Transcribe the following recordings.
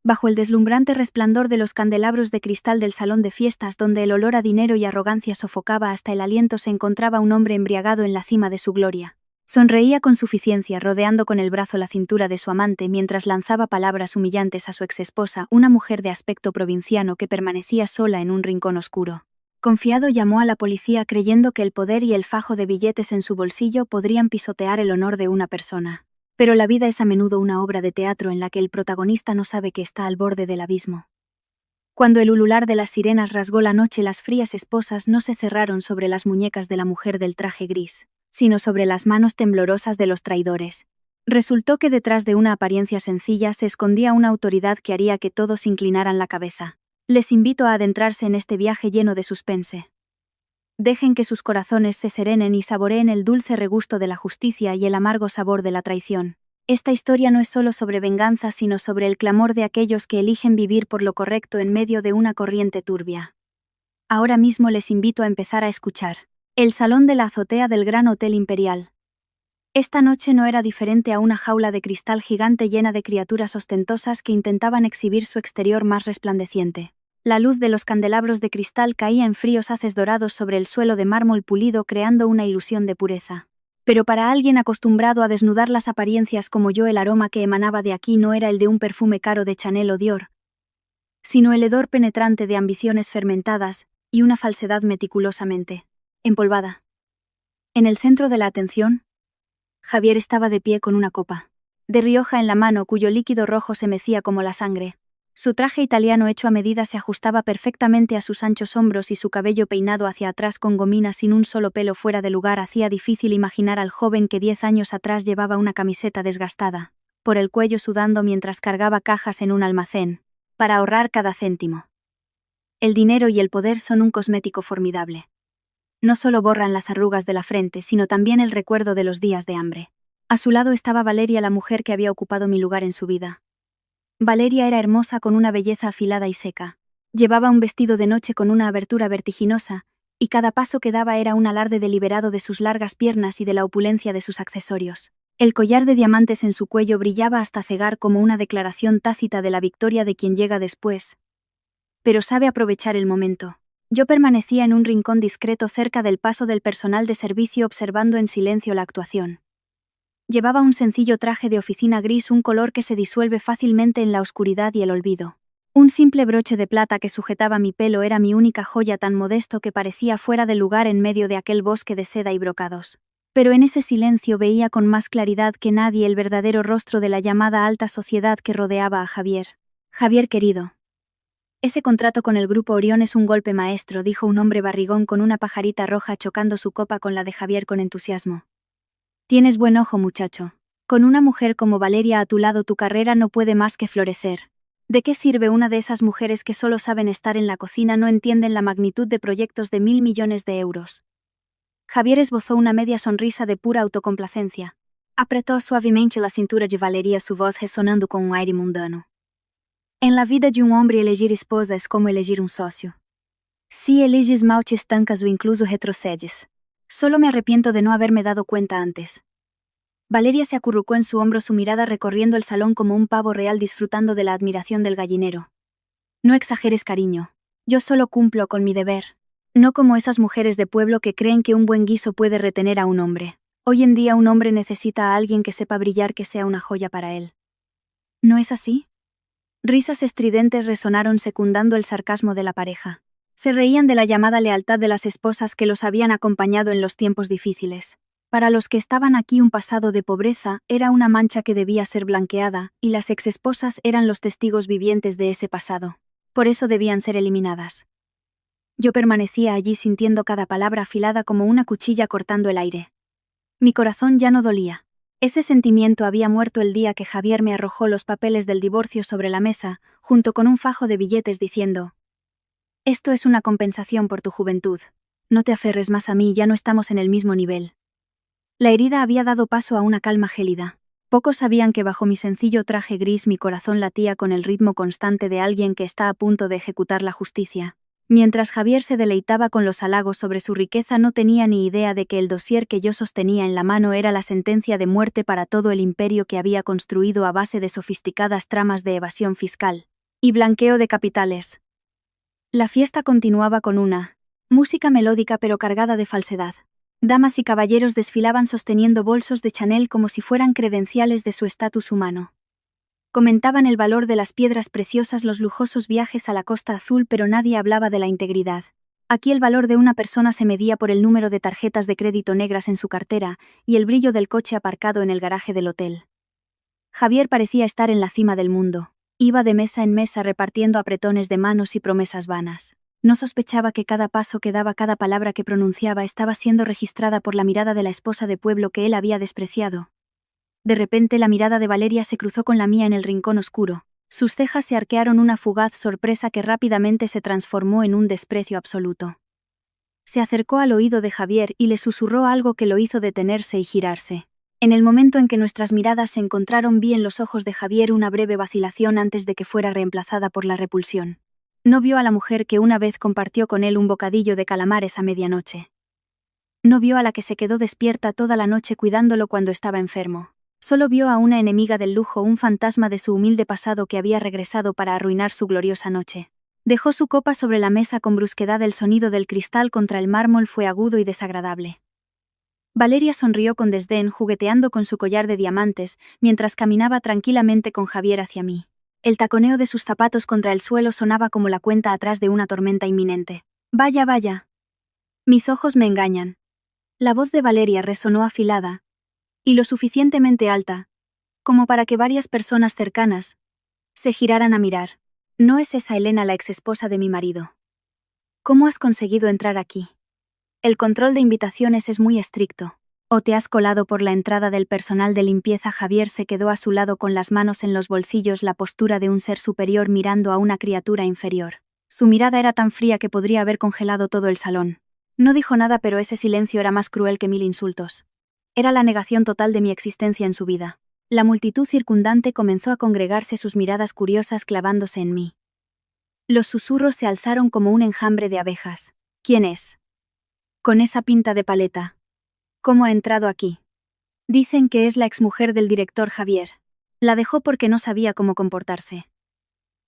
Bajo el deslumbrante resplandor de los candelabros de cristal del salón de fiestas, donde el olor a dinero y arrogancia sofocaba hasta el aliento, se encontraba un hombre embriagado en la cima de su gloria. Sonreía con suficiencia, rodeando con el brazo la cintura de su amante mientras lanzaba palabras humillantes a su exesposa, una mujer de aspecto provinciano que permanecía sola en un rincón oscuro. Confiado, llamó a la policía creyendo que el poder y el fajo de billetes en su bolsillo podrían pisotear el honor de una persona. Pero la vida es a menudo una obra de teatro en la que el protagonista no sabe que está al borde del abismo. Cuando el ulular de las sirenas rasgó la noche, las frías esposas no se cerraron sobre las muñecas de la mujer del traje gris, sino sobre las manos temblorosas de los traidores. Resultó que detrás de una apariencia sencilla se escondía una autoridad que haría que todos inclinaran la cabeza. Les invito a adentrarse en este viaje lleno de suspense. Dejen que sus corazones se serenen y saboreen el dulce regusto de la justicia y el amargo sabor de la traición. Esta historia no es solo sobre venganza, sino sobre el clamor de aquellos que eligen vivir por lo correcto en medio de una corriente turbia. Ahora mismo les invito a empezar a escuchar. El salón de la azotea del Gran Hotel Imperial. Esta noche no era diferente a una jaula de cristal gigante llena de criaturas ostentosas que intentaban exhibir su exterior más resplandeciente. La luz de los candelabros de cristal caía en fríos haces dorados sobre el suelo de mármol pulido, creando una ilusión de pureza. Pero para alguien acostumbrado a desnudar las apariencias como yo, el aroma que emanaba de aquí no era el de un perfume caro de Chanel o Dior, sino el hedor penetrante de ambiciones fermentadas y una falsedad meticulosamente empolvada. En el centro de la atención, Javier estaba de pie con una copa de Rioja en la mano, cuyo líquido rojo se mecía como la sangre. Su traje italiano hecho a medida se ajustaba perfectamente a sus anchos hombros y su cabello peinado hacia atrás con gomina sin un solo pelo fuera de lugar hacía difícil imaginar al joven que 10 años atrás llevaba una camiseta desgastada por el cuello, sudando mientras cargaba cajas en un almacén, para ahorrar cada céntimo. El dinero y el poder son un cosmético formidable. No solo borran las arrugas de la frente, sino también el recuerdo de los días de hambre. A su lado estaba Valeria, la mujer que había ocupado mi lugar en su vida. Valeria era hermosa, con una belleza afilada y seca. Llevaba un vestido de noche con una abertura vertiginosa, y cada paso que daba era un alarde deliberado de sus largas piernas y de la opulencia de sus accesorios. El collar de diamantes en su cuello brillaba hasta cegar, como una declaración tácita de la victoria de quien llega después, pero sabe aprovechar el momento. Yo permanecía en un rincón discreto cerca del paso del personal de servicio, observando en silencio la actuación. Llevaba un sencillo traje de oficina gris, un color que se disuelve fácilmente en la oscuridad y el olvido. Un simple broche de plata que sujetaba mi pelo era mi única joya, tan modesto que parecía fuera de lugar en medio de aquel bosque de seda y brocados. Pero en ese silencio veía con más claridad que nadie el verdadero rostro de la llamada alta sociedad que rodeaba a Javier. Javier querido. Ese contrato con el Grupo Orión es un golpe maestro, dijo un hombre barrigón con una pajarita roja, chocando su copa con la de Javier con entusiasmo. Tienes buen ojo, muchacho. Con una mujer como Valeria a tu lado, tu carrera no puede más que florecer. ¿De qué sirve una de esas mujeres que solo saben estar en la cocina, no entienden la magnitud de proyectos de 1.000 millones de euros? Javier esbozó una media sonrisa de pura autocomplacencia. Apretó suavemente la cintura de Valeria, su voz resonando con un aire mundano. En la vida de un hombre, elegir esposa es como elegir un socio. Si eliges mal, te estancas o incluso retrocedes. Solo me arrepiento de no haberme dado cuenta antes. Valeria se acurrucó en su hombro, su mirada recorriendo el salón como un pavo real, disfrutando de la admiración del gallinero. No exageres, cariño. Yo solo cumplo con mi deber. No como esas mujeres de pueblo que creen que un buen guiso puede retener a un hombre. Hoy en día un hombre necesita a alguien que sepa brillar, que sea una joya para él. ¿No es así? Risas estridentes resonaron secundando el sarcasmo de la pareja. Se reían de la llamada lealtad de las esposas que los habían acompañado en los tiempos difíciles. Para los que estaban aquí, un pasado de pobreza era una mancha que debía ser blanqueada, y las exesposas eran los testigos vivientes de ese pasado. Por eso debían ser eliminadas. Yo permanecía allí, sintiendo cada palabra afilada como una cuchilla cortando el aire. Mi corazón ya no dolía. Ese sentimiento había muerto el día que Javier me arrojó los papeles del divorcio sobre la mesa, junto con un fajo de billetes, diciendo: «Esto es una compensación por tu juventud. No te aferres más a mí, ya no estamos en el mismo nivel». La herida había dado paso a una calma gélida. Pocos sabían que bajo mi sencillo traje gris mi corazón latía con el ritmo constante de alguien que está a punto de ejecutar la justicia. Mientras Javier se deleitaba con los halagos sobre su riqueza, no tenía ni idea de que el dossier que yo sostenía en la mano era la sentencia de muerte para todo el imperio que había construido a base de sofisticadas tramas de evasión fiscal. Y blanqueo de capitales. La fiesta continuaba con una música melódica pero cargada de falsedad. Damas y caballeros desfilaban sosteniendo bolsos de Chanel como si fueran credenciales de su estatus humano. Comentaban el valor de las piedras preciosas, los lujosos viajes a la Costa Azul, pero nadie hablaba de la integridad. Aquí el valor de una persona se medía por el número de tarjetas de crédito negras en su cartera y el brillo del coche aparcado en el garaje del hotel. Javier parecía estar en la cima del mundo. Iba de mesa en mesa repartiendo apretones de manos y promesas vanas. No sospechaba que cada paso que daba, cada palabra que pronunciaba estaba siendo registrada por la mirada de la esposa de pueblo que él había despreciado. De repente la mirada de Valeria se cruzó con la mía en el rincón oscuro. Sus cejas se arquearon una fugaz sorpresa que rápidamente se transformó en un desprecio absoluto. Se acercó al oído de Javier y le susurró algo que lo hizo detenerse y girarse. En el momento en que nuestras miradas se encontraron, vi en los ojos de Javier una breve vacilación antes de que fuera reemplazada por la repulsión. No vio a la mujer que una vez compartió con él un bocadillo de calamares a medianoche. No vio a la que se quedó despierta toda la noche cuidándolo cuando estaba enfermo. Solo vio a una enemiga del lujo, un fantasma de su humilde pasado que había regresado para arruinar su gloriosa noche. Dejó su copa sobre la mesa con brusquedad. El sonido del cristal contra el mármol fue agudo y desagradable. Valeria sonrió con desdén, jugueteando con su collar de diamantes, mientras caminaba tranquilamente con Javier hacia mí. El taconeo de sus zapatos contra el suelo sonaba como la cuenta atrás de una tormenta inminente. Vaya, vaya. Mis ojos me engañan. La voz de Valeria resonó afilada, y lo suficientemente alta, como para que varias personas cercanas se giraran a mirar. ¿No es esa Elena, la exesposa de mi marido? ¿Cómo has conseguido entrar aquí? El control de invitaciones es muy estricto. ¿O te has colado por la entrada del personal de limpieza? Javier se quedó a su lado con las manos en los bolsillos, la postura de un ser superior mirando a una criatura inferior. Su mirada era tan fría que podría haber congelado todo el salón. No dijo nada, pero ese silencio era más cruel que 1000 insultos. Era la negación total de mi existencia en su vida. La multitud circundante comenzó a congregarse, sus miradas curiosas clavándose en mí. Los susurros se alzaron como un enjambre de abejas. ¿Quién es? Con esa pinta de paleta. ¿Cómo ha entrado aquí? Dicen que es la exmujer del director Javier. La dejó porque no sabía cómo comportarse.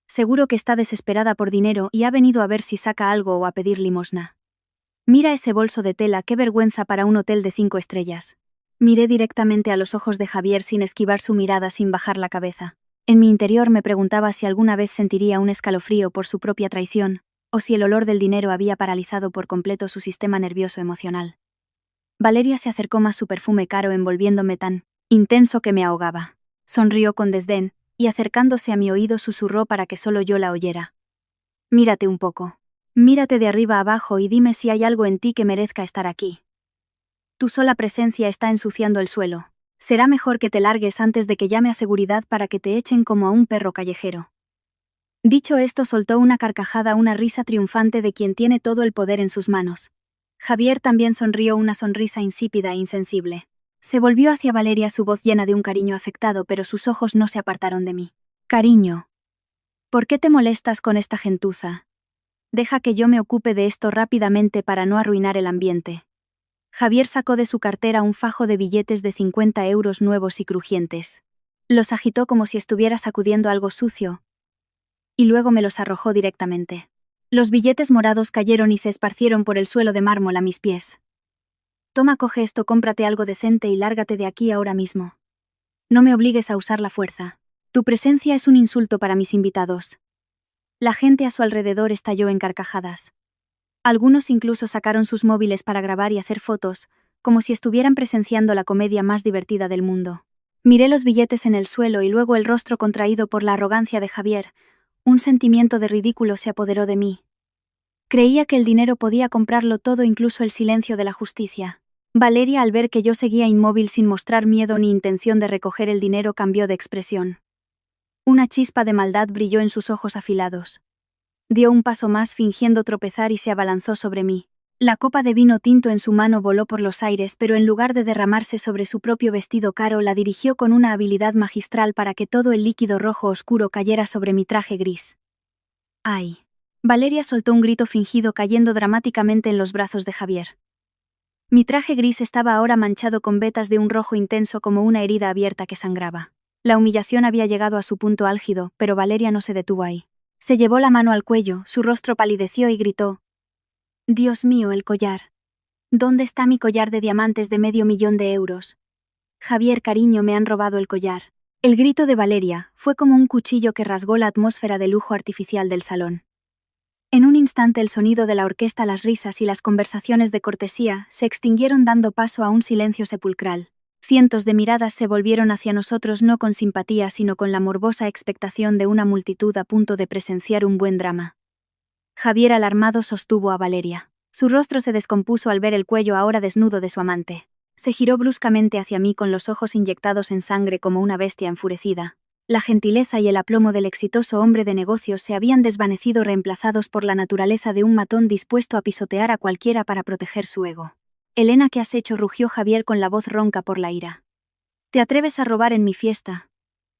Seguro que está desesperada por dinero y ha venido a ver si saca algo o a pedir limosna. Mira ese bolso de tela, qué vergüenza para un hotel de 5 estrellas. Miré directamente a los ojos de Javier sin esquivar su mirada, sin bajar la cabeza. En mi interior me preguntaba si alguna vez sentiría un escalofrío por su propia traición, o si el olor del dinero había paralizado por completo su sistema nervioso emocional. Valeria se acercó más, su perfume caro envolviéndome tan intenso que me ahogaba. Sonrió con desdén, y acercándose a mi oído susurró para que solo yo la oyera. Mírate un poco. Mírate de arriba abajo y dime si hay algo en ti que merezca estar aquí. Tu sola presencia está ensuciando el suelo. Será mejor que te largues antes de que llame a seguridad para que te echen como a un perro callejero. Dicho esto, soltó una carcajada, una risa triunfante de quien tiene todo el poder en sus manos. Javier también sonrió, una sonrisa insípida e insensible. Se volvió hacia Valeria, su voz llena de un cariño afectado, pero sus ojos no se apartaron de mí. Cariño. ¿Por qué te molestas con esta gentuza? Deja que yo me ocupe de esto rápidamente para no arruinar el ambiente. Javier sacó de su cartera un fajo de billetes de 50 euros nuevos y crujientes. Los agitó como si estuviera sacudiendo algo sucio, y luego me los arrojó directamente. Los billetes morados cayeron y se esparcieron por el suelo de mármol a mis pies. Toma, coge esto, cómprate algo decente y lárgate de aquí ahora mismo. No me obligues a usar la fuerza. Tu presencia es un insulto para mis invitados. La gente a su alrededor estalló en carcajadas. Algunos incluso sacaron sus móviles para grabar y hacer fotos, como si estuvieran presenciando la comedia más divertida del mundo. Miré los billetes en el suelo y luego el rostro contraído por la arrogancia de Javier. Un sentimiento de ridículo se apoderó de mí. Creía que el dinero podía comprarlo todo, incluso el silencio de la justicia. Valeria, al ver que yo seguía inmóvil sin mostrar miedo ni intención de recoger el dinero, cambió de expresión. Una chispa de maldad brilló en sus ojos afilados. Dio un paso más fingiendo tropezar y se abalanzó sobre mí. La copa de vino tinto en su mano voló por los aires, pero en lugar de derramarse sobre su propio vestido caro, la dirigió con una habilidad magistral para que todo el líquido rojo oscuro cayera sobre mi traje gris. ¡Ay! Valeria soltó un grito fingido, cayendo dramáticamente en los brazos de Javier. Mi traje gris estaba ahora manchado con vetas de un rojo intenso, como una herida abierta que sangraba. La humillación había llegado a su punto álgido, pero Valeria no se detuvo ahí. Se llevó la mano al cuello, su rostro palideció y gritó: «Dios mío, el collar. ¿Dónde está mi collar de diamantes de $500.000? Javier, cariño, me han robado el collar». El grito de Valeria fue como un cuchillo que rasgó la atmósfera de lujo artificial del salón. En un instante el sonido de la orquesta, las risas y las conversaciones de cortesía se extinguieron, dando paso a un silencio sepulcral. Cientos de miradas se volvieron hacia nosotros, no con simpatía sino con la morbosa expectación de una multitud a punto de presenciar un buen drama. Javier, alarmado, sostuvo a Valeria. Su rostro se descompuso al ver el cuello ahora desnudo de su amante. Se giró bruscamente hacia mí con los ojos inyectados en sangre como una bestia enfurecida. La gentileza y el aplomo del exitoso hombre de negocios se habían desvanecido, reemplazados por la naturaleza de un matón dispuesto a pisotear a cualquiera para proteger su ego. «Elena, ¿qué has hecho?», rugió Javier con la voz ronca por la ira. «¿Te atreves a robar en mi fiesta?».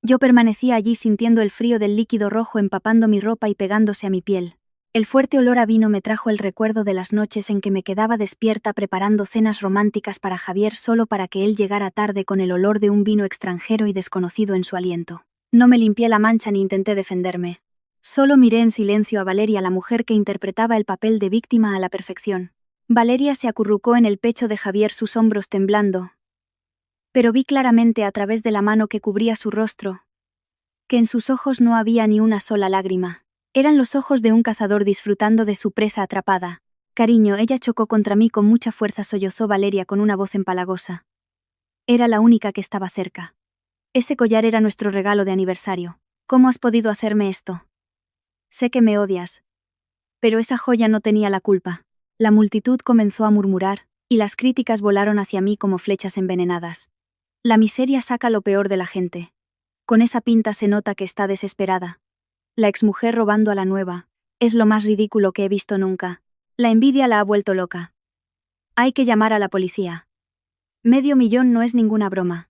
Yo permanecía allí sintiendo el frío del líquido rojo empapando mi ropa y pegándose a mi piel. El fuerte olor a vino me trajo el recuerdo de las noches en que me quedaba despierta preparando cenas románticas para Javier solo para que él llegara tarde con el olor de un vino extranjero y desconocido en su aliento. No me limpié la mancha ni intenté defenderme. Solo miré en silencio a Valeria, la mujer que interpretaba el papel de víctima a la perfección. Valeria se acurrucó en el pecho de Javier, sus hombros temblando. Pero vi claramente a través de la mano que cubría su rostro que en sus ojos no había ni una sola lágrima. Eran los ojos de un cazador disfrutando de su presa atrapada. «Cariño», ella chocó contra mí con mucha fuerza, sollozó Valeria con una voz empalagosa. Era la única que estaba cerca. «Ese collar era nuestro regalo de aniversario. ¿Cómo has podido hacerme esto? Sé que me odias. Pero esa joya no tenía la culpa». La multitud comenzó a murmurar, y las críticas volaron hacia mí como flechas envenenadas. «La miseria saca lo peor de la gente. Con esa pinta se nota que está desesperada. La exmujer robando a la nueva. Es lo más ridículo que he visto nunca. La envidia la ha vuelto loca. Hay que llamar a la policía. $500.000 no es ninguna broma.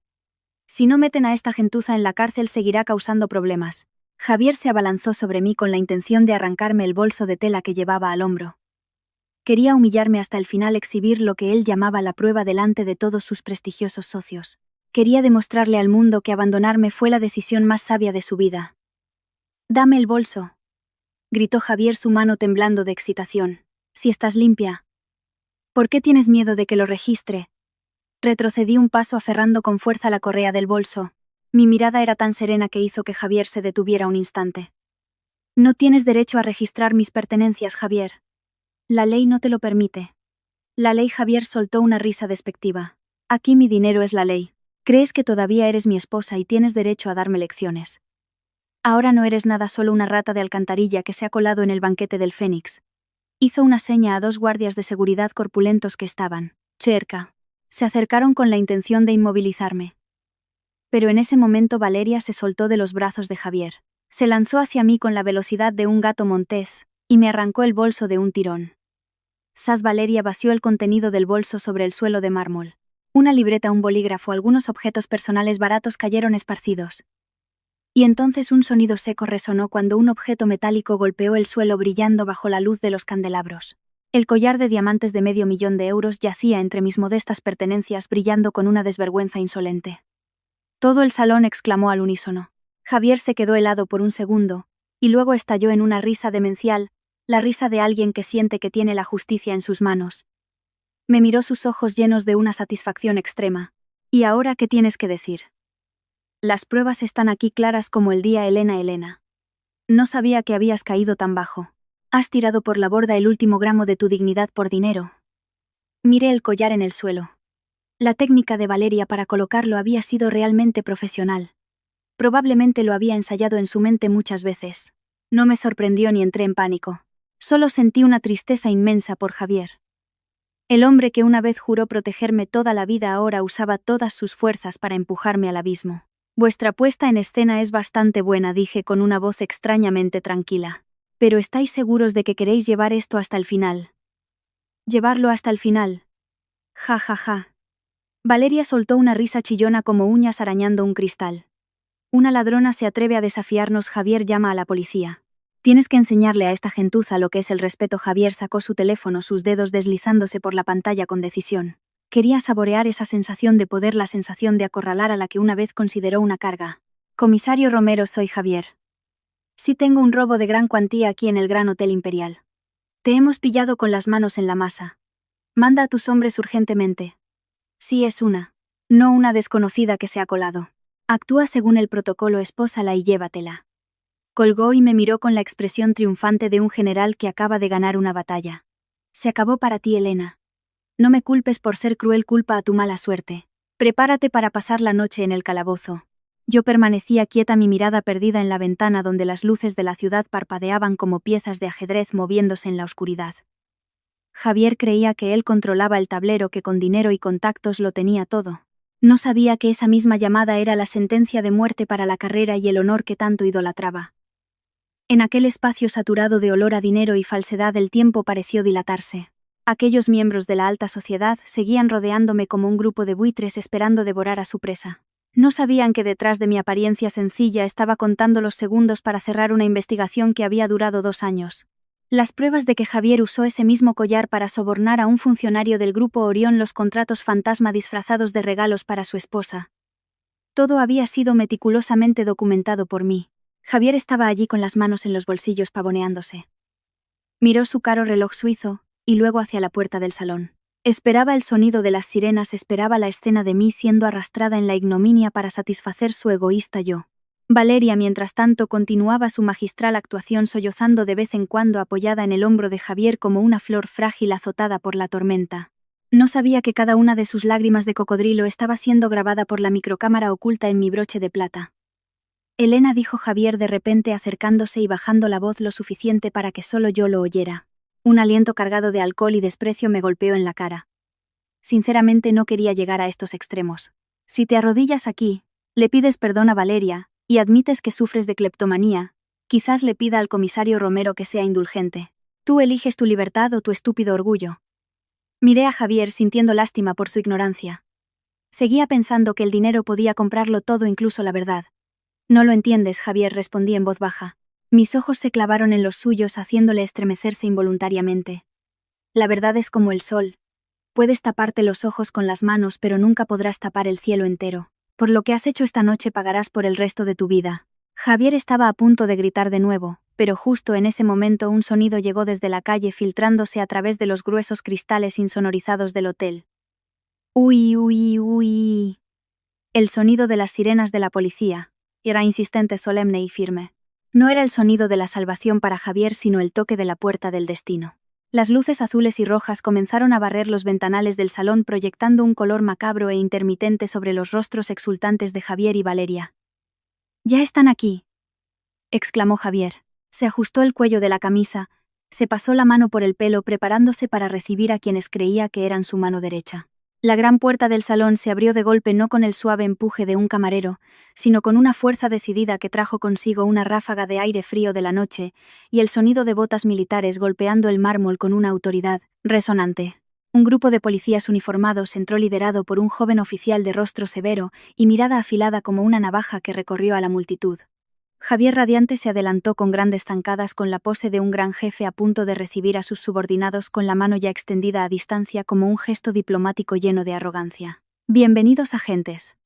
Si no meten a esta gentuza en la cárcel seguirá causando problemas». Javier se abalanzó sobre mí con la intención de arrancarme el bolso de tela que llevaba al hombro. Quería humillarme hasta el final, exhibir lo que él llamaba la prueba delante de todos sus prestigiosos socios. Quería demostrarle al mundo que abandonarme fue la decisión más sabia de su vida. «Dame el bolso», gritó Javier, su mano temblando de excitación. «Si estás limpia. ¿Por qué tienes miedo de que lo registre?». Retrocedí un paso aferrando con fuerza la correa del bolso. Mi mirada era tan serena que hizo que Javier se detuviera un instante. «No tienes derecho a registrar mis pertenencias, Javier. La ley no te lo permite». «La ley?». Javier soltó una risa despectiva. «Aquí mi dinero es la ley. Crees que todavía eres mi esposa y tienes derecho a darme lecciones. Ahora no eres nada, solo una rata de alcantarilla que se ha colado en el banquete del Fénix». Hizo una seña a 2 guardias de seguridad corpulentos que estaban cerca. Se acercaron con la intención de inmovilizarme. Pero en ese momento Valeria se soltó de los brazos de Javier. Se lanzó hacia mí con la velocidad de un gato montés, y me arrancó el bolso de un tirón. «Sas». Valeria vació el contenido del bolso sobre el suelo de mármol. Una libreta, un bolígrafo, algunos objetos personales baratos cayeron esparcidos. Y entonces un sonido seco resonó cuando un objeto metálico golpeó el suelo brillando bajo la luz de los candelabros. El collar de diamantes de $500.000 yacía entre mis modestas pertenencias, brillando con una desvergüenza insolente. Todo el salón exclamó al unísono. Javier se quedó helado por un segundo, y luego estalló en una risa demencial, la risa de alguien que siente que tiene la justicia en sus manos. Me miró, sus ojos llenos de una satisfacción extrema. «¿Y ahora qué tienes que decir?». «Las pruebas están aquí, claras como el día, Elena. Elena. No sabía que habías caído tan bajo. Has tirado por la borda el último gramo de tu dignidad por dinero». Miré el collar en el suelo. La técnica de Valeria para colocarlo había sido realmente profesional. Probablemente lo había ensayado en su mente muchas veces. No me sorprendió ni entré en pánico. Solo sentí una tristeza inmensa por Javier. El hombre que una vez juró protegerme toda la vida ahora usaba todas sus fuerzas para empujarme al abismo. «Vuestra puesta en escena es bastante buena», dije con una voz extrañamente tranquila. «Pero ¿estáis seguros de que queréis llevar esto hasta el final?». «¿Llevarlo hasta el final?». «Ja, ja, ja». Valeria soltó una risa chillona como uñas arañando un cristal. «Una ladrona se atreve a desafiarnos». Javier, llama a la policía. «Tienes que enseñarle a esta gentuza lo que es el respeto». Javier sacó su teléfono, sus dedos deslizándose por la pantalla con decisión. Quería saborear esa sensación de poder, la sensación de acorralar a la que una vez consideró una carga. «Comisario Romero, soy Javier». Sí, tengo un robo de gran cuantía aquí en el Gran Hotel Imperial. Te hemos pillado con las manos en la masa. Manda a tus hombres urgentemente. Sí, es no una desconocida que se ha colado. Actúa según el protocolo, espósala y llévatela. Colgó y me miró con la expresión triunfante de un general que acaba de ganar una batalla. Se acabó para ti, Elena. No me culpes por ser cruel, culpa a tu mala suerte. Prepárate para pasar la noche en el calabozo. Yo permanecía quieta, mi mirada perdida en la ventana donde las luces de la ciudad parpadeaban como piezas de ajedrez moviéndose en la oscuridad. Javier creía que él controlaba el tablero, que con dinero y contactos lo tenía todo. No sabía que esa misma llamada era la sentencia de muerte para la carrera y el honor que tanto idolatraba. En aquel espacio saturado de olor a dinero y falsedad el tiempo pareció dilatarse. Aquellos miembros de la alta sociedad seguían rodeándome como un grupo de buitres esperando devorar a su presa. No sabían que detrás de mi apariencia sencilla estaba contando los segundos para cerrar una investigación que había durado 2 años. Las pruebas de que Javier usó ese mismo collar para sobornar a un funcionario del Grupo Orión, los contratos fantasma disfrazados de regalos para su esposa. Todo había sido meticulosamente documentado por mí. Javier estaba allí con las manos en los bolsillos pavoneándose. Miró su caro reloj suizo, y luego hacia la puerta del salón. Esperaba el sonido de las sirenas, esperaba la escena de mí siendo arrastrada en la ignominia para satisfacer su egoísta yo. Valeria, mientras tanto, continuaba su magistral actuación, sollozando de vez en cuando apoyada en el hombro de Javier como una flor frágil azotada por la tormenta. No sabía que cada una de sus lágrimas de cocodrilo estaba siendo grabada por la microcámara oculta en mi broche de plata. Elena, dijo Javier de repente, acercándose y bajando la voz lo suficiente para que solo yo lo oyera. Un aliento cargado de alcohol y desprecio me golpeó en la cara. Sinceramente no quería llegar a estos extremos. Si te arrodillas aquí, le pides perdón a Valeria, y admites que sufres de cleptomanía, quizás le pida al comisario Romero que sea indulgente. Tú eliges tu libertad o tu estúpido orgullo. Miré a Javier sintiendo lástima por su ignorancia. Seguía pensando que el dinero podía comprarlo todo, incluso la verdad. No lo entiendes, Javier, respondí en voz baja. Mis ojos se clavaron en los suyos, haciéndole estremecerse involuntariamente. La verdad es como el sol. Puedes taparte los ojos con las manos, pero nunca podrás tapar el cielo entero. Por lo que has hecho esta noche pagarás por el resto de tu vida. Javier estaba a punto de gritar de nuevo, pero justo en ese momento un sonido llegó desde la calle, filtrándose a través de los gruesos cristales insonorizados del hotel. Uy, uy, uy. El sonido de las sirenas de la policía. Era insistente, solemne y firme. No era el sonido de la salvación para Javier, sino el toque de la puerta del destino. Las luces azules y rojas comenzaron a barrer los ventanales del salón, proyectando un color macabro e intermitente sobre los rostros exultantes de Javier y Valeria. «¡Ya están aquí!», exclamó Javier. Se ajustó el cuello de la camisa, se pasó la mano por el pelo preparándose para recibir a quienes creía que eran su mano derecha. La gran puerta del salón se abrió de golpe, no con el suave empuje de un camarero, sino con una fuerza decidida que trajo consigo una ráfaga de aire frío de la noche y el sonido de botas militares golpeando el mármol con una autoridad resonante. Un grupo de policías uniformados entró, liderado por un joven oficial de rostro severo y mirada afilada como una navaja que recorrió a la multitud. Javier, radiante, se adelantó con grandes zancadas, con la pose de un gran jefe a punto de recibir a sus subordinados, con la mano ya extendida a distancia como un gesto diplomático lleno de arrogancia. «Bienvenidos, agentes».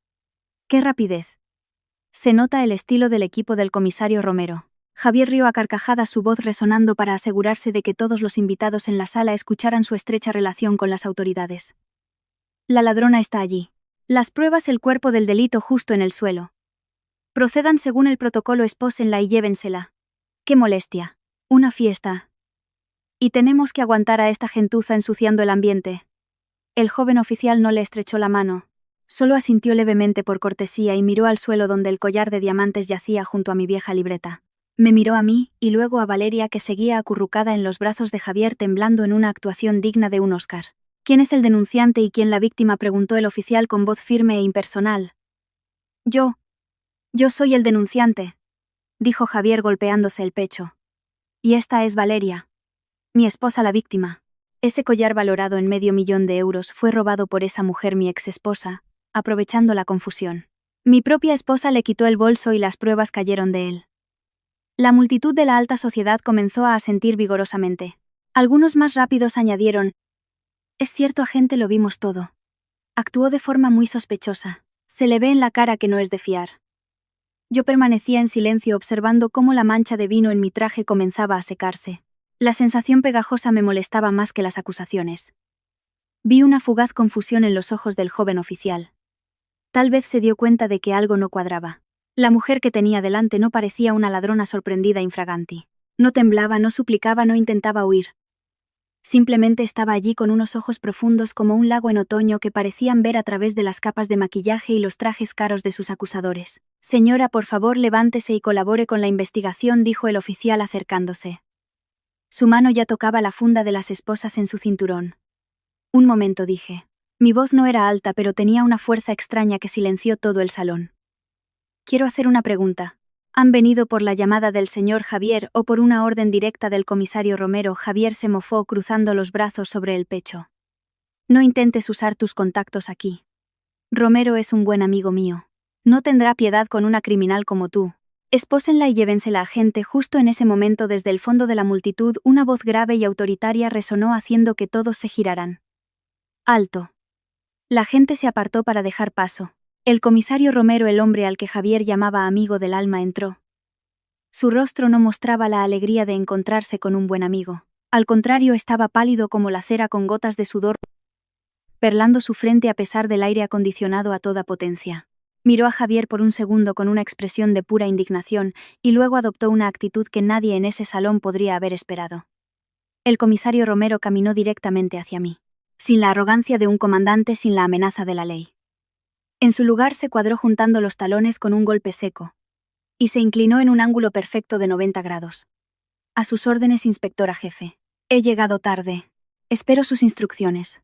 «¡Qué rapidez!». Se nota el estilo del equipo del comisario Romero. Javier rió a carcajadas, su voz resonando para asegurarse de que todos los invitados en la sala escucharan su estrecha relación con las autoridades. «La ladrona está allí. Las pruebas, el cuerpo del delito justo en el suelo. Procedan según el protocolo, espósenla y llévensela. ¡Qué molestia! Una fiesta. Y tenemos que aguantar a esta gentuza ensuciando el ambiente». El joven oficial no le estrechó la mano. Solo asintió levemente por cortesía y miró al suelo donde el collar de diamantes yacía junto a mi vieja libreta. Me miró a mí y luego a Valeria, que seguía acurrucada en los brazos de Javier, temblando en una actuación digna de un Oscar. «¿Quién es el denunciante y quién la víctima?», preguntó el oficial con voz firme e impersonal. Yo soy el denunciante», dijo Javier golpeándose el pecho. «Y esta es Valeria, mi esposa, la víctima. Ese collar, valorado en $500,000, fue robado por esa mujer, mi exesposa, aprovechando la confusión. Mi propia esposa le quitó el bolso y las pruebas cayeron de él». La multitud de la alta sociedad comenzó a asentir vigorosamente. Algunos más rápidos añadieron: «Es cierto, agente, lo vimos todo. Actuó de forma muy sospechosa. Se le ve en la cara que no es de fiar». Yo permanecía en silencio observando cómo la mancha de vino en mi traje comenzaba a secarse. La sensación pegajosa me molestaba más que las acusaciones. Vi una fugaz confusión en los ojos del joven oficial. Tal vez se dio cuenta de que algo no cuadraba. La mujer que tenía delante no parecía una ladrona sorprendida infraganti. No temblaba, no suplicaba, no intentaba huir. Simplemente estaba allí con unos ojos profundos como un lago en otoño que parecían ver a través de las capas de maquillaje y los trajes caros de sus acusadores. «Señora, por favor, levántese y colabore con la investigación», dijo el oficial acercándose. Su mano ya tocaba la funda de las esposas en su cinturón. «Un momento», dije. Mi voz no era alta, pero tenía una fuerza extraña que silenció todo el salón. «Quiero hacer una pregunta. ¿Han venido por la llamada del señor Javier o por una orden directa del comisario Romero?» Javier se mofó cruzando los brazos sobre el pecho. «No intentes usar tus contactos aquí. Romero es un buen amigo mío. No tendrá piedad con una criminal como tú. Espósenla y llévensela». Agente. Justo en ese momento, desde el fondo de la multitud, una voz grave y autoritaria resonó haciendo que todos se giraran. «Alto». La gente se apartó para dejar paso. El comisario Romero, el hombre al que Javier llamaba amigo del alma, entró. Su rostro no mostraba la alegría de encontrarse con un buen amigo. Al contrario, estaba pálido como la cera, con gotas de sudor perlando su frente a pesar del aire acondicionado a toda potencia. Miró a Javier por un segundo con una expresión de pura indignación y luego adoptó una actitud que nadie en ese salón podría haber esperado. El comisario Romero caminó directamente hacia mí, sin la arrogancia de un comandante, sin la amenaza de la ley. En su lugar se cuadró juntando los talones con un golpe seco, y se inclinó en un ángulo perfecto de 90 grados. «A sus órdenes, inspectora jefe. He llegado tarde. Espero sus instrucciones».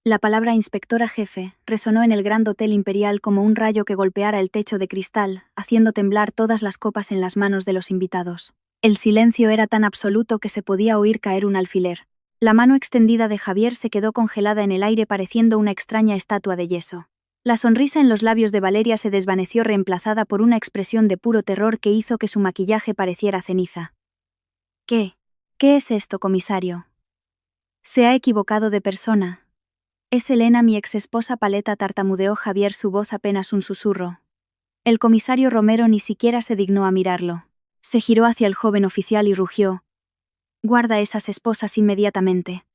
La palabra inspectora jefe resonó en el Grand Hotel Imperial como un rayo que golpeara el techo de cristal, haciendo temblar todas las copas en las manos de los invitados. El silencio era tan absoluto que se podía oír caer un alfiler. La mano extendida de Javier se quedó congelada en el aire, pareciendo una extraña estatua de yeso. La sonrisa en los labios de Valeria se desvaneció, reemplazada por una expresión de puro terror que hizo que su maquillaje pareciera ceniza. «¿Qué? ¿Qué es esto, comisario?» «Se ha equivocado de persona. Es Elena, mi exesposa Paleta», tartamudeó Javier, su voz apenas un susurro. El comisario Romero ni siquiera se dignó a mirarlo. Se giró hacia el joven oficial y rugió: «Guarda esas esposas inmediatamente.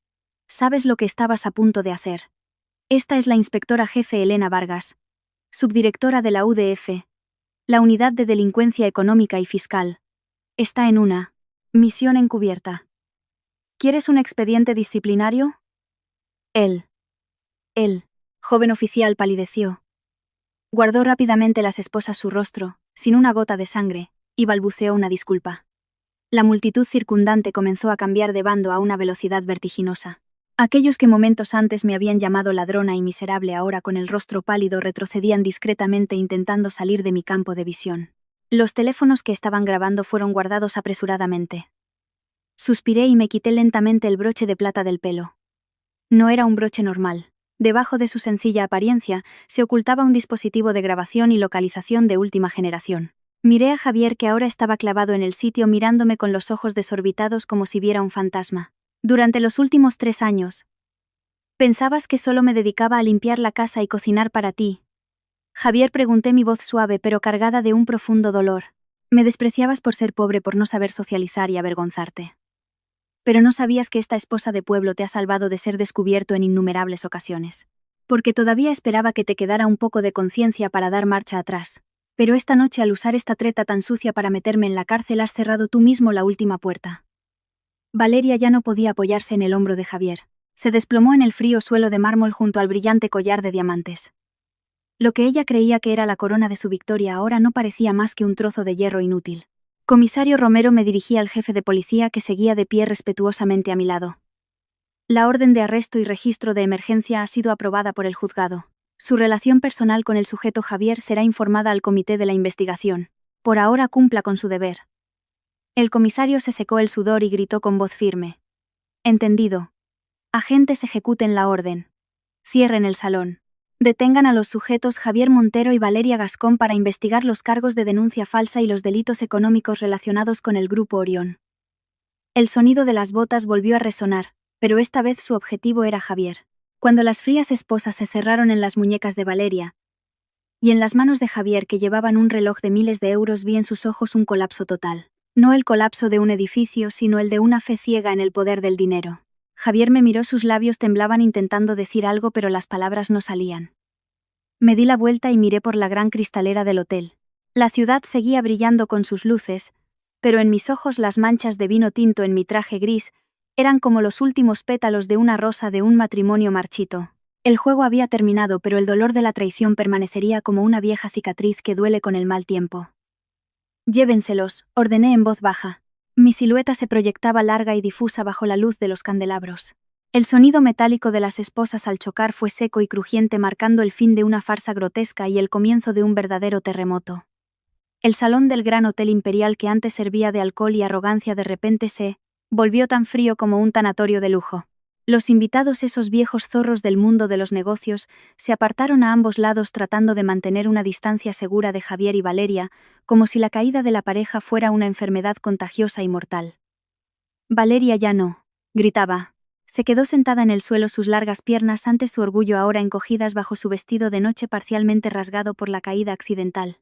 ¿Sabes lo que estabas a punto de hacer? Esta es la inspectora jefe Elena Vargas, subdirectora de la UDF, la Unidad de Delincuencia Económica y Fiscal. Está en una misión encubierta. ¿Quieres un expediente disciplinario?» El joven oficial palideció. Guardó rápidamente las esposas su rostro, sin una gota de sangre, y balbuceó una disculpa. La multitud circundante comenzó a cambiar de bando a una velocidad vertiginosa. Aquellos que momentos antes me habían llamado ladrona y miserable, ahora con el rostro pálido retrocedían discretamente, intentando salir de mi campo de visión. Los teléfonos que estaban grabando fueron guardados apresuradamente. Suspiré y me quité lentamente el broche de plata del pelo. No era un broche normal. Debajo de su sencilla apariencia se ocultaba un dispositivo de grabación y localización de última generación. Miré a Javier, que ahora estaba clavado en el sitio mirándome con los ojos desorbitados como si viera un fantasma. «Durante los últimos 3 años. ¿Pensabas que solo me dedicaba a limpiar la casa y cocinar para ti?» Javier, pregunté, mi voz suave pero cargada de un profundo dolor. «Me despreciabas por ser pobre, por no saber socializar y avergonzarte. Pero no sabías que esta esposa de pueblo te ha salvado de ser descubierto en innumerables ocasiones. Porque todavía esperaba que te quedara un poco de conciencia para dar marcha atrás. Pero esta noche, al usar esta treta tan sucia para meterme en la cárcel, has cerrado tú mismo la última puerta». Valeria ya no podía apoyarse en el hombro de Javier. Se desplomó en el frío suelo de mármol junto al brillante collar de diamantes. Lo que ella creía que era la corona de su victoria ahora no parecía más que un trozo de hierro inútil. «Comisario Romero», me dirigí al jefe de policía, que seguía de pie respetuosamente a mi lado. «La orden de arresto y registro de emergencia ha sido aprobada por el juzgado. Su relación personal con el sujeto Javier será informada al comité de la investigación. Por ahora cumpla con su deber». El comisario se secó el sudor y gritó con voz firme: «Entendido. Agentes, ejecuten la orden. Cierren el salón. Detengan a los sujetos Javier Montero y Valeria Gascón para investigar los cargos de denuncia falsa y los delitos económicos relacionados con el Grupo Orión». El sonido de las botas volvió a resonar, pero esta vez su objetivo era Javier. Cuando las frías esposas se cerraron en las muñecas de Valeria, Y en las manos de Javier, que llevaban un reloj de miles de euros, vi en sus ojos un colapso total. No el colapso de un edificio, sino el de una fe ciega en el poder del dinero. Javier me miró, sus labios temblaban intentando decir algo, pero las palabras no salían. Me di la vuelta y miré por la gran cristalera del hotel. La ciudad seguía brillando con sus luces, pero en mis ojos las manchas de vino tinto en mi traje gris eran como los últimos pétalos de una rosa de un matrimonio marchito. El juego había terminado, pero el dolor de la traición permanecería como una vieja cicatriz que duele con el mal tiempo. Llévenselos, ordené en voz baja. Mi silueta se proyectaba larga y difusa bajo la luz de los candelabros. El sonido metálico de las esposas al chocar fue seco y crujiente, marcando el fin de una farsa grotesca y el comienzo de un verdadero terremoto. El salón del gran hotel imperial, que antes servía de alcohol y arrogancia, de repente se volvió tan frío como un tanatorio de lujo. Los invitados, esos viejos zorros del mundo de los negocios, se apartaron a ambos lados tratando de mantener una distancia segura de Javier y Valeria, como si la caída de la pareja fuera una enfermedad contagiosa y mortal. Valeria ya no, gritaba. Se quedó sentada en el suelo, sus largas piernas ante su orgullo ahora encogidas bajo su vestido de noche parcialmente rasgado por la caída accidental.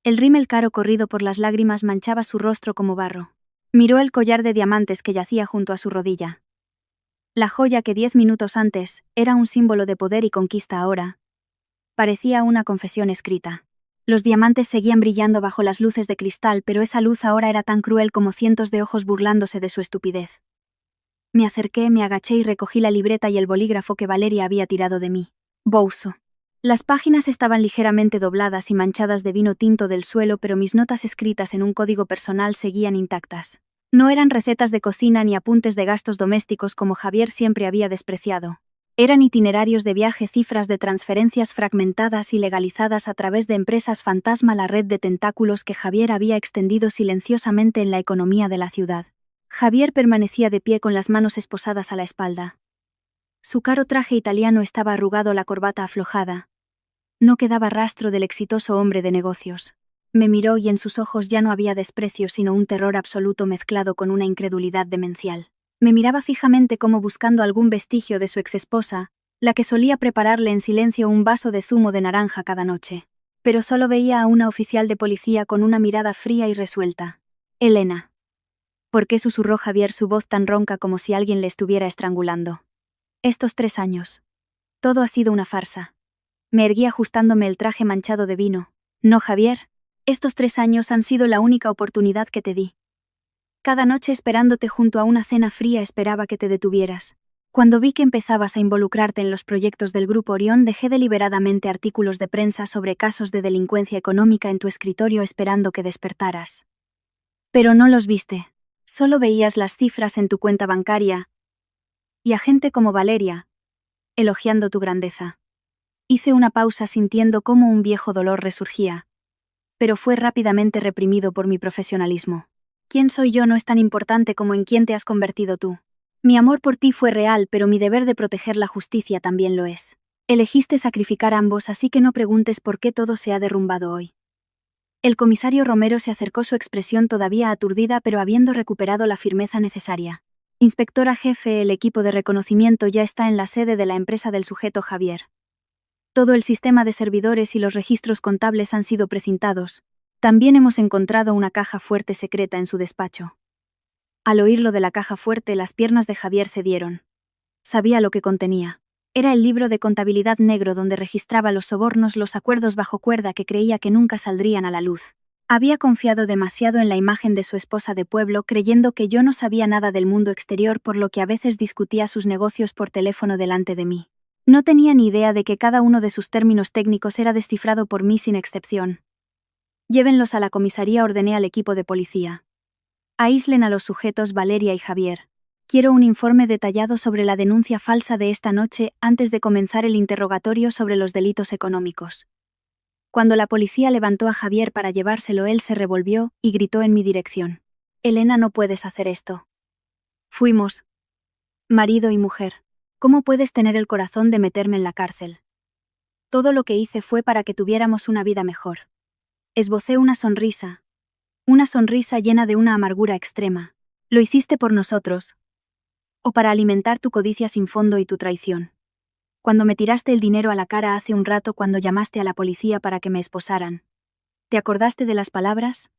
El rímel caro corrido por las lágrimas manchaba su rostro como barro. Miró el collar de diamantes que yacía junto a su rodilla. La joya que 10 minutos antes era un símbolo de poder y conquista ahora parecía una confesión escrita. Los diamantes seguían brillando bajo las luces de cristal, pero esa luz ahora era tan cruel como cientos de ojos burlándose de su estupidez. Me acerqué, me agaché y recogí la libreta y el bolígrafo que Valeria había tirado de mí. Bouso. Las páginas estaban ligeramente dobladas y manchadas de vino tinto del suelo, pero mis notas escritas en un código personal seguían intactas. No eran recetas de cocina ni apuntes de gastos domésticos como Javier siempre había despreciado. Eran itinerarios de viaje, cifras de transferencias fragmentadas y legalizadas a través de empresas fantasma, la red de tentáculos que Javier había extendido silenciosamente en la economía de la ciudad. Javier permanecía de pie con las manos esposadas a la espalda. Su caro traje italiano estaba arrugado, la corbata aflojada. No quedaba rastro del exitoso hombre de negocios. Me miró y en sus ojos ya no había desprecio, sino un terror absoluto mezclado con una incredulidad demencial. Me miraba fijamente como buscando algún vestigio de su exesposa, la que solía prepararle en silencio un vaso de zumo de naranja cada noche. Pero solo veía a una oficial de policía con una mirada fría y resuelta. Elena. ¿Por qué susurró Javier, su voz tan ronca como si alguien le estuviera estrangulando? Estos 3 años. Todo ha sido una farsa. Me erguí ajustándome el traje manchado de vino. No, Javier. Estos 3 años han sido la única oportunidad que te di. Cada noche, esperándote junto a una cena fría, esperaba que te detuvieras. Cuando vi que empezabas a involucrarte en los proyectos del Grupo Orión, dejé deliberadamente artículos de prensa sobre casos de delincuencia económica en tu escritorio esperando que despertaras. Pero no los viste. Solo veías las cifras en tu cuenta bancaria y a gente como Valeria elogiando tu grandeza. Hice una pausa sintiendo cómo un viejo dolor resurgía, pero fue rápidamente reprimido por mi profesionalismo. ¿Quién soy yo no es tan importante como en quién te has convertido tú? Mi amor por ti fue real, pero mi deber de proteger la justicia también lo es. Elegiste sacrificar a ambos, así que no preguntes por qué todo se ha derrumbado hoy. El comisario Romero se acercó, su expresión todavía aturdida, pero habiendo recuperado la firmeza necesaria. Inspectora jefe, el equipo de reconocimiento ya está en la sede de la empresa del sujeto Javier. Todo el sistema de servidores y los registros contables han sido precintados. También hemos encontrado una caja fuerte secreta en su despacho. Al oír lo de la caja fuerte, las piernas de Javier cedieron. Sabía lo que contenía. Era el libro de contabilidad negro donde registraba los sobornos, los acuerdos bajo cuerda que creía que nunca saldrían a la luz. Había confiado demasiado en la imagen de su esposa de pueblo, creyendo que yo no sabía nada del mundo exterior, por lo que a veces discutía sus negocios por teléfono delante de mí. No tenía ni idea de que cada uno de sus términos técnicos era descifrado por mí sin excepción. Llévenlos a la comisaría, ordené al equipo de policía. Aíslen a los sujetos Valeria y Javier. Quiero un informe detallado sobre la denuncia falsa de esta noche antes de comenzar el interrogatorio sobre los delitos económicos. Cuando la policía levantó a Javier para llevárselo, él se revolvió y gritó en mi dirección. Elena, no puedes hacer esto. Fuimos marido y mujer. ¿Cómo puedes tener el corazón de meterme en la cárcel? Todo lo que hice fue para que tuviéramos una vida mejor. Esbocé una sonrisa llena de una amargura extrema. ¿Lo hiciste por nosotros? ¿O para alimentar tu codicia sin fondo y tu traición? Cuando me tiraste el dinero a la cara hace un rato cuando llamaste a la policía para que me esposaran. ¿Te acordaste de las palabras?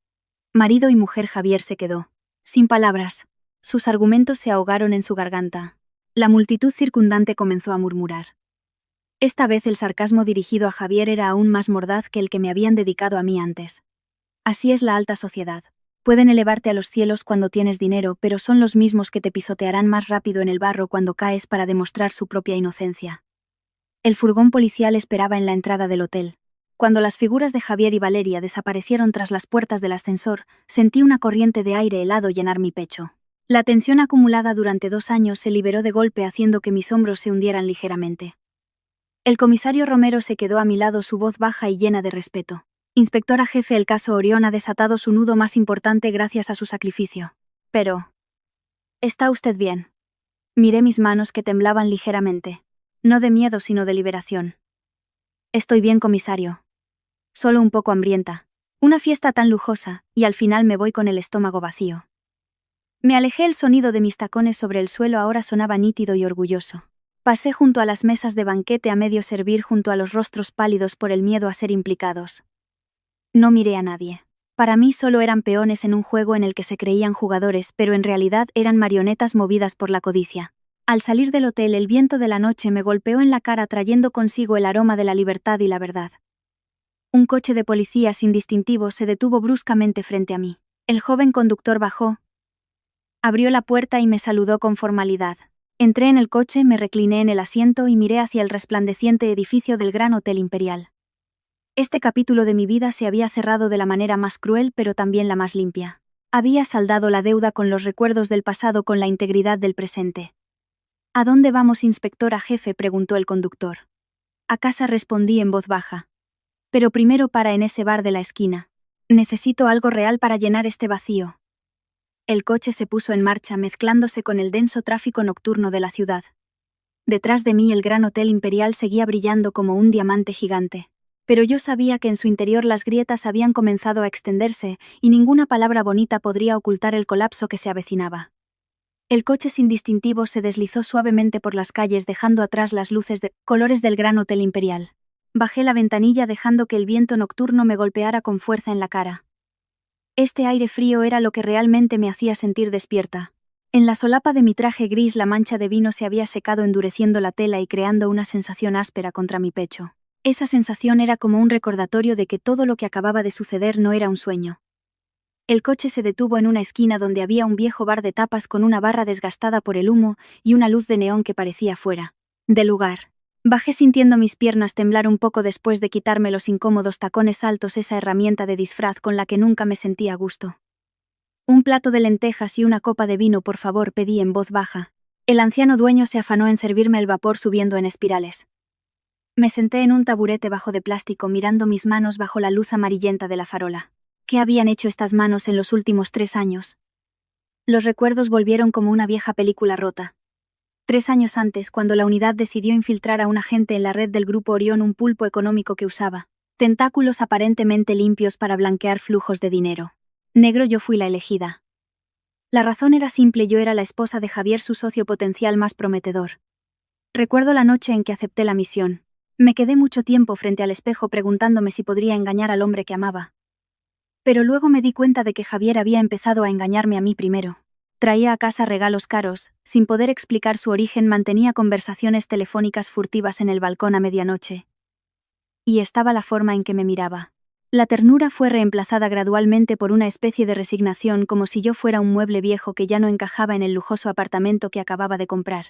Marido y mujer. Javier se quedó sin palabras. Sus argumentos se ahogaron en su garganta. La multitud circundante comenzó a murmurar. Esta vez el sarcasmo dirigido a Javier era aún más mordaz que el que me habían dedicado a mí antes. Así es la alta sociedad. Pueden elevarte a los cielos cuando tienes dinero, pero son los mismos que te pisotearán más rápido en el barro cuando caes para demostrar su propia inocencia. El furgón policial esperaba en la entrada del hotel. Cuando las figuras de Javier y Valeria desaparecieron tras las puertas del ascensor, sentí una corriente de aire helado llenar mi pecho. La tensión acumulada durante 2 años se liberó de golpe haciendo que mis hombros se hundieran ligeramente. El comisario Romero se quedó a mi lado, su voz baja y llena de respeto. Inspectora jefe, el caso Orión ha desatado su nudo más importante gracias a su sacrificio. Pero... ¿está usted bien? Miré mis manos que temblaban ligeramente. No de miedo sino de liberación. Estoy bien, comisario. Solo un poco hambrienta. Una fiesta tan lujosa, y al final me voy con el estómago vacío. Me alejé, el sonido de mis tacones sobre el suelo ahora sonaba nítido y orgulloso. Pasé junto a las mesas de banquete a medio servir junto a los rostros pálidos por el miedo a ser implicados. No miré a nadie. Para mí solo eran peones en un juego en el que se creían jugadores, pero en realidad eran marionetas movidas por la codicia. Al salir del hotel, el viento de la noche me golpeó en la cara trayendo consigo el aroma de la libertad y la verdad. Un coche de policía sin distintivo se detuvo bruscamente frente a mí. El joven conductor bajó, abrió la puerta y me saludó con formalidad. Entré en el coche, me recliné en el asiento y miré hacia el resplandeciente edificio del Gran Hotel Imperial. Este capítulo de mi vida se había cerrado de la manera más cruel pero también la más limpia. Había saldado la deuda con los recuerdos del pasado con la integridad del presente. ¿A dónde vamos, inspectora jefe?, preguntó el conductor. A casa, respondí en voz baja. Pero primero para en ese bar de la esquina. Necesito algo real para llenar este vacío. El coche se puso en marcha mezclándose con el denso tráfico nocturno de la ciudad. Detrás de mí el Gran Hotel Imperial seguía brillando como un diamante gigante. Pero yo sabía que en su interior las grietas habían comenzado a extenderse y ninguna palabra bonita podría ocultar el colapso que se avecinaba. El coche sin distintivo se deslizó suavemente por las calles dejando atrás las luces de colores del Gran Hotel Imperial. Bajé la ventanilla dejando que el viento nocturno me golpeara con fuerza en la cara. Este aire frío era lo que realmente me hacía sentir despierta. En la solapa de mi traje gris la mancha de vino se había secado endureciendo la tela y creando una sensación áspera contra mi pecho. Esa sensación era como un recordatorio de que todo lo que acababa de suceder no era un sueño. El coche se detuvo en una esquina donde había un viejo bar de tapas con una barra desgastada por el humo y una luz de neón que parecía fuera del lugar. Bajé sintiendo mis piernas temblar un poco después de quitarme los incómodos tacones altos, esa herramienta de disfraz con la que nunca me sentía a gusto. Un plato de lentejas y una copa de vino, por favor, pedí en voz baja. El anciano dueño se afanó en servirme el vapor subiendo en espirales. Me senté en un taburete bajo de plástico mirando mis manos bajo la luz amarillenta de la farola. ¿Qué habían hecho estas manos en los últimos 3 años? Los recuerdos volvieron como una vieja película rota. 3 años antes, cuando la unidad decidió infiltrar a un agente en la red del Grupo Orión, un pulpo económico que usaba tentáculos aparentemente limpios para blanquear flujos de dinero negro, yo fui la elegida. La razón era simple: yo era la esposa de Javier, su socio potencial más prometedor. Recuerdo la noche en que acepté la misión. Me quedé mucho tiempo frente al espejo preguntándome si podría engañar al hombre que amaba. Pero luego me di cuenta de que Javier había empezado a engañarme a mí primero. Traía a casa regalos caros, sin poder explicar su origen, mantenía conversaciones telefónicas furtivas en el balcón a medianoche. Y estaba la forma en que me miraba. La ternura fue reemplazada gradualmente por una especie de resignación, como si yo fuera un mueble viejo que ya no encajaba en el lujoso apartamento que acababa de comprar.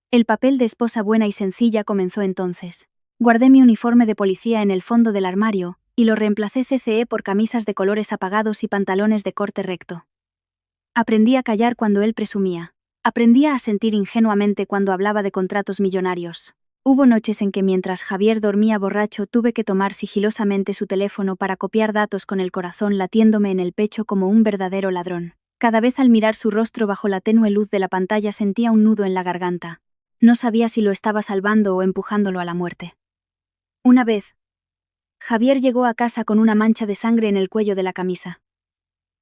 El papel de esposa buena y sencilla comenzó entonces. Guardé mi uniforme de policía en el fondo del armario, y lo reemplacé por camisas de colores apagados y pantalones de corte recto. Aprendí a callar cuando él presumía. Aprendí a asentir ingenuamente cuando hablaba de contratos millonarios. Hubo noches en que mientras Javier dormía borracho tuve que tomar sigilosamente su teléfono para copiar datos con el corazón latiéndome en el pecho como un verdadero ladrón. Cada vez al mirar su rostro bajo la tenue luz de la pantalla sentía un nudo en la garganta. No sabía si lo estaba salvando o empujándolo a la muerte. Una vez, Javier llegó a casa con una mancha de sangre en el cuello de la camisa.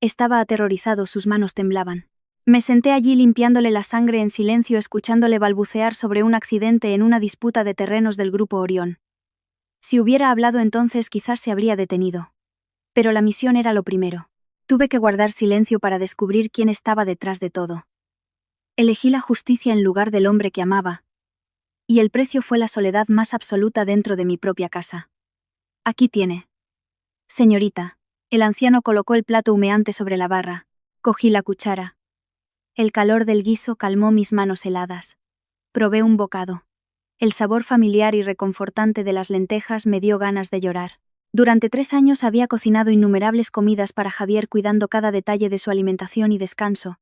Estaba aterrorizado, sus manos temblaban. Me senté allí limpiándole la sangre en silencio, escuchándole balbucear sobre un accidente en una disputa de terrenos del Grupo Orión. Si hubiera hablado entonces quizás se habría detenido. Pero la misión era lo primero. Tuve que guardar silencio para descubrir quién estaba detrás de todo. Elegí la justicia en lugar del hombre que amaba. Y el precio fue la soledad más absoluta dentro de mi propia casa. Aquí tiene. Señorita. El anciano colocó el plato humeante sobre la barra. Cogí la cuchara. El calor del guiso calmó mis manos heladas. Probé un bocado. El sabor familiar y reconfortante de las lentejas me dio ganas de llorar. Durante 3 años había cocinado innumerables comidas para Javier, cuidando cada detalle de su alimentación y descanso,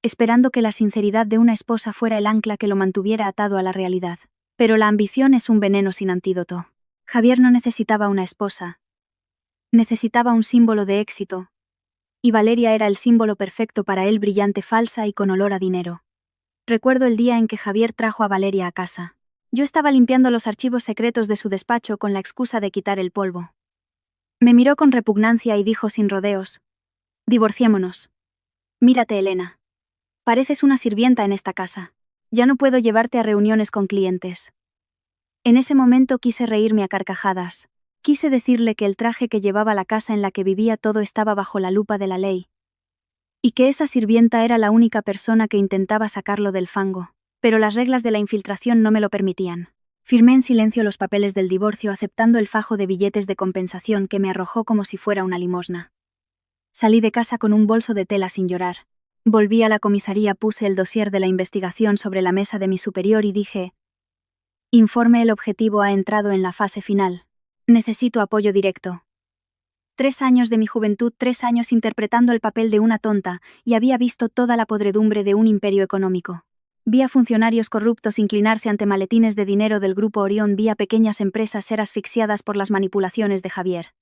esperando que la sinceridad de una esposa fuera el ancla que lo mantuviera atado a la realidad. Pero la ambición es un veneno sin antídoto. Javier no necesitaba una esposa. Necesitaba un símbolo de éxito. Y Valeria era el símbolo perfecto para él, brillante, falsa y con olor a dinero. Recuerdo el día en que Javier trajo a Valeria a casa. Yo estaba limpiando los archivos secretos de su despacho con la excusa de quitar el polvo. Me miró con repugnancia y dijo sin rodeos: «Divorciémonos. Mírate, Elena. Pareces una sirvienta en esta casa. Ya no puedo llevarte a reuniones con clientes». En ese momento quise reírme a carcajadas. Quise decirle que el traje que llevaba, la casa en la que vivía, todo estaba bajo la lupa de la ley. Y que esa sirvienta era la única persona que intentaba sacarlo del fango. Pero las reglas de la infiltración no me lo permitían. Firmé en silencio los papeles del divorcio, aceptando el fajo de billetes de compensación que me arrojó como si fuera una limosna. Salí de casa con un bolso de tela sin llorar. Volví a la comisaría, puse el dossier de la investigación sobre la mesa de mi superior y dije: «Informe, el objetivo ha entrado en la fase final. Necesito apoyo directo». 3 años de mi juventud, 3 años interpretando el papel de una tonta, y había visto toda la podredumbre de un imperio económico. Vi a funcionarios corruptos inclinarse ante maletines de dinero del Grupo Orión, vi a pequeñas empresas ser asfixiadas por las manipulaciones de Javier.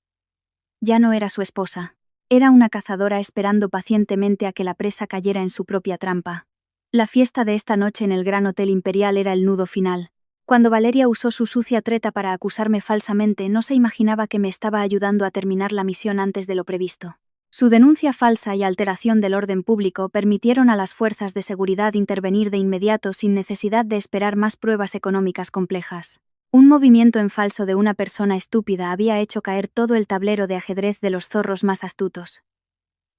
Ya no era su esposa. Era una cazadora esperando pacientemente a que la presa cayera en su propia trampa. La fiesta de esta noche en el Gran Hotel Imperial era el nudo final. Cuando Valeria usó su sucia treta para acusarme falsamente, no se imaginaba que me estaba ayudando a terminar la misión antes de lo previsto. Su denuncia falsa y alteración del orden público permitieron a las fuerzas de seguridad intervenir de inmediato sin necesidad de esperar más pruebas económicas complejas. Un movimiento en falso de una persona estúpida había hecho caer todo el tablero de ajedrez de los zorros más astutos.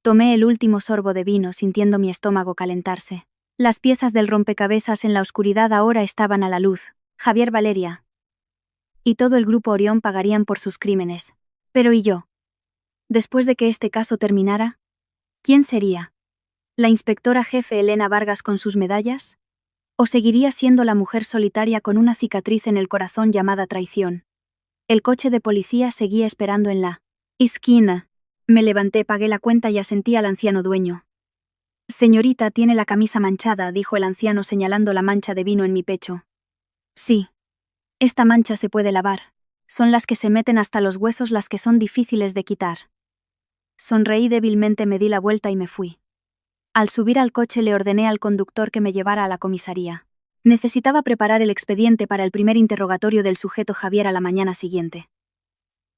Tomé el último sorbo de vino, sintiendo mi estómago calentarse. Las piezas del rompecabezas en la oscuridad ahora estaban a la luz. Javier, Valeria y todo el Grupo Orión pagarían por sus crímenes. Pero ¿y yo? Después de que este caso terminara, ¿quién sería? ¿La inspectora jefe Elena Vargas con sus medallas? ¿O seguiría siendo la mujer solitaria con una cicatriz en el corazón llamada traición? El coche de policía seguía esperando en la esquina. Me levanté, pagué la cuenta y asentí al anciano dueño. «Señorita, tiene la camisa manchada», dijo el anciano señalando la mancha de vino en mi pecho. «Sí. Esta mancha se puede lavar. Son las que se meten hasta los huesos las que son difíciles de quitar». Sonreí débilmente, me di la vuelta y me fui. Al subir al coche le ordené al conductor que me llevara a la comisaría. Necesitaba preparar el expediente para el primer interrogatorio del sujeto Javier a la mañana siguiente.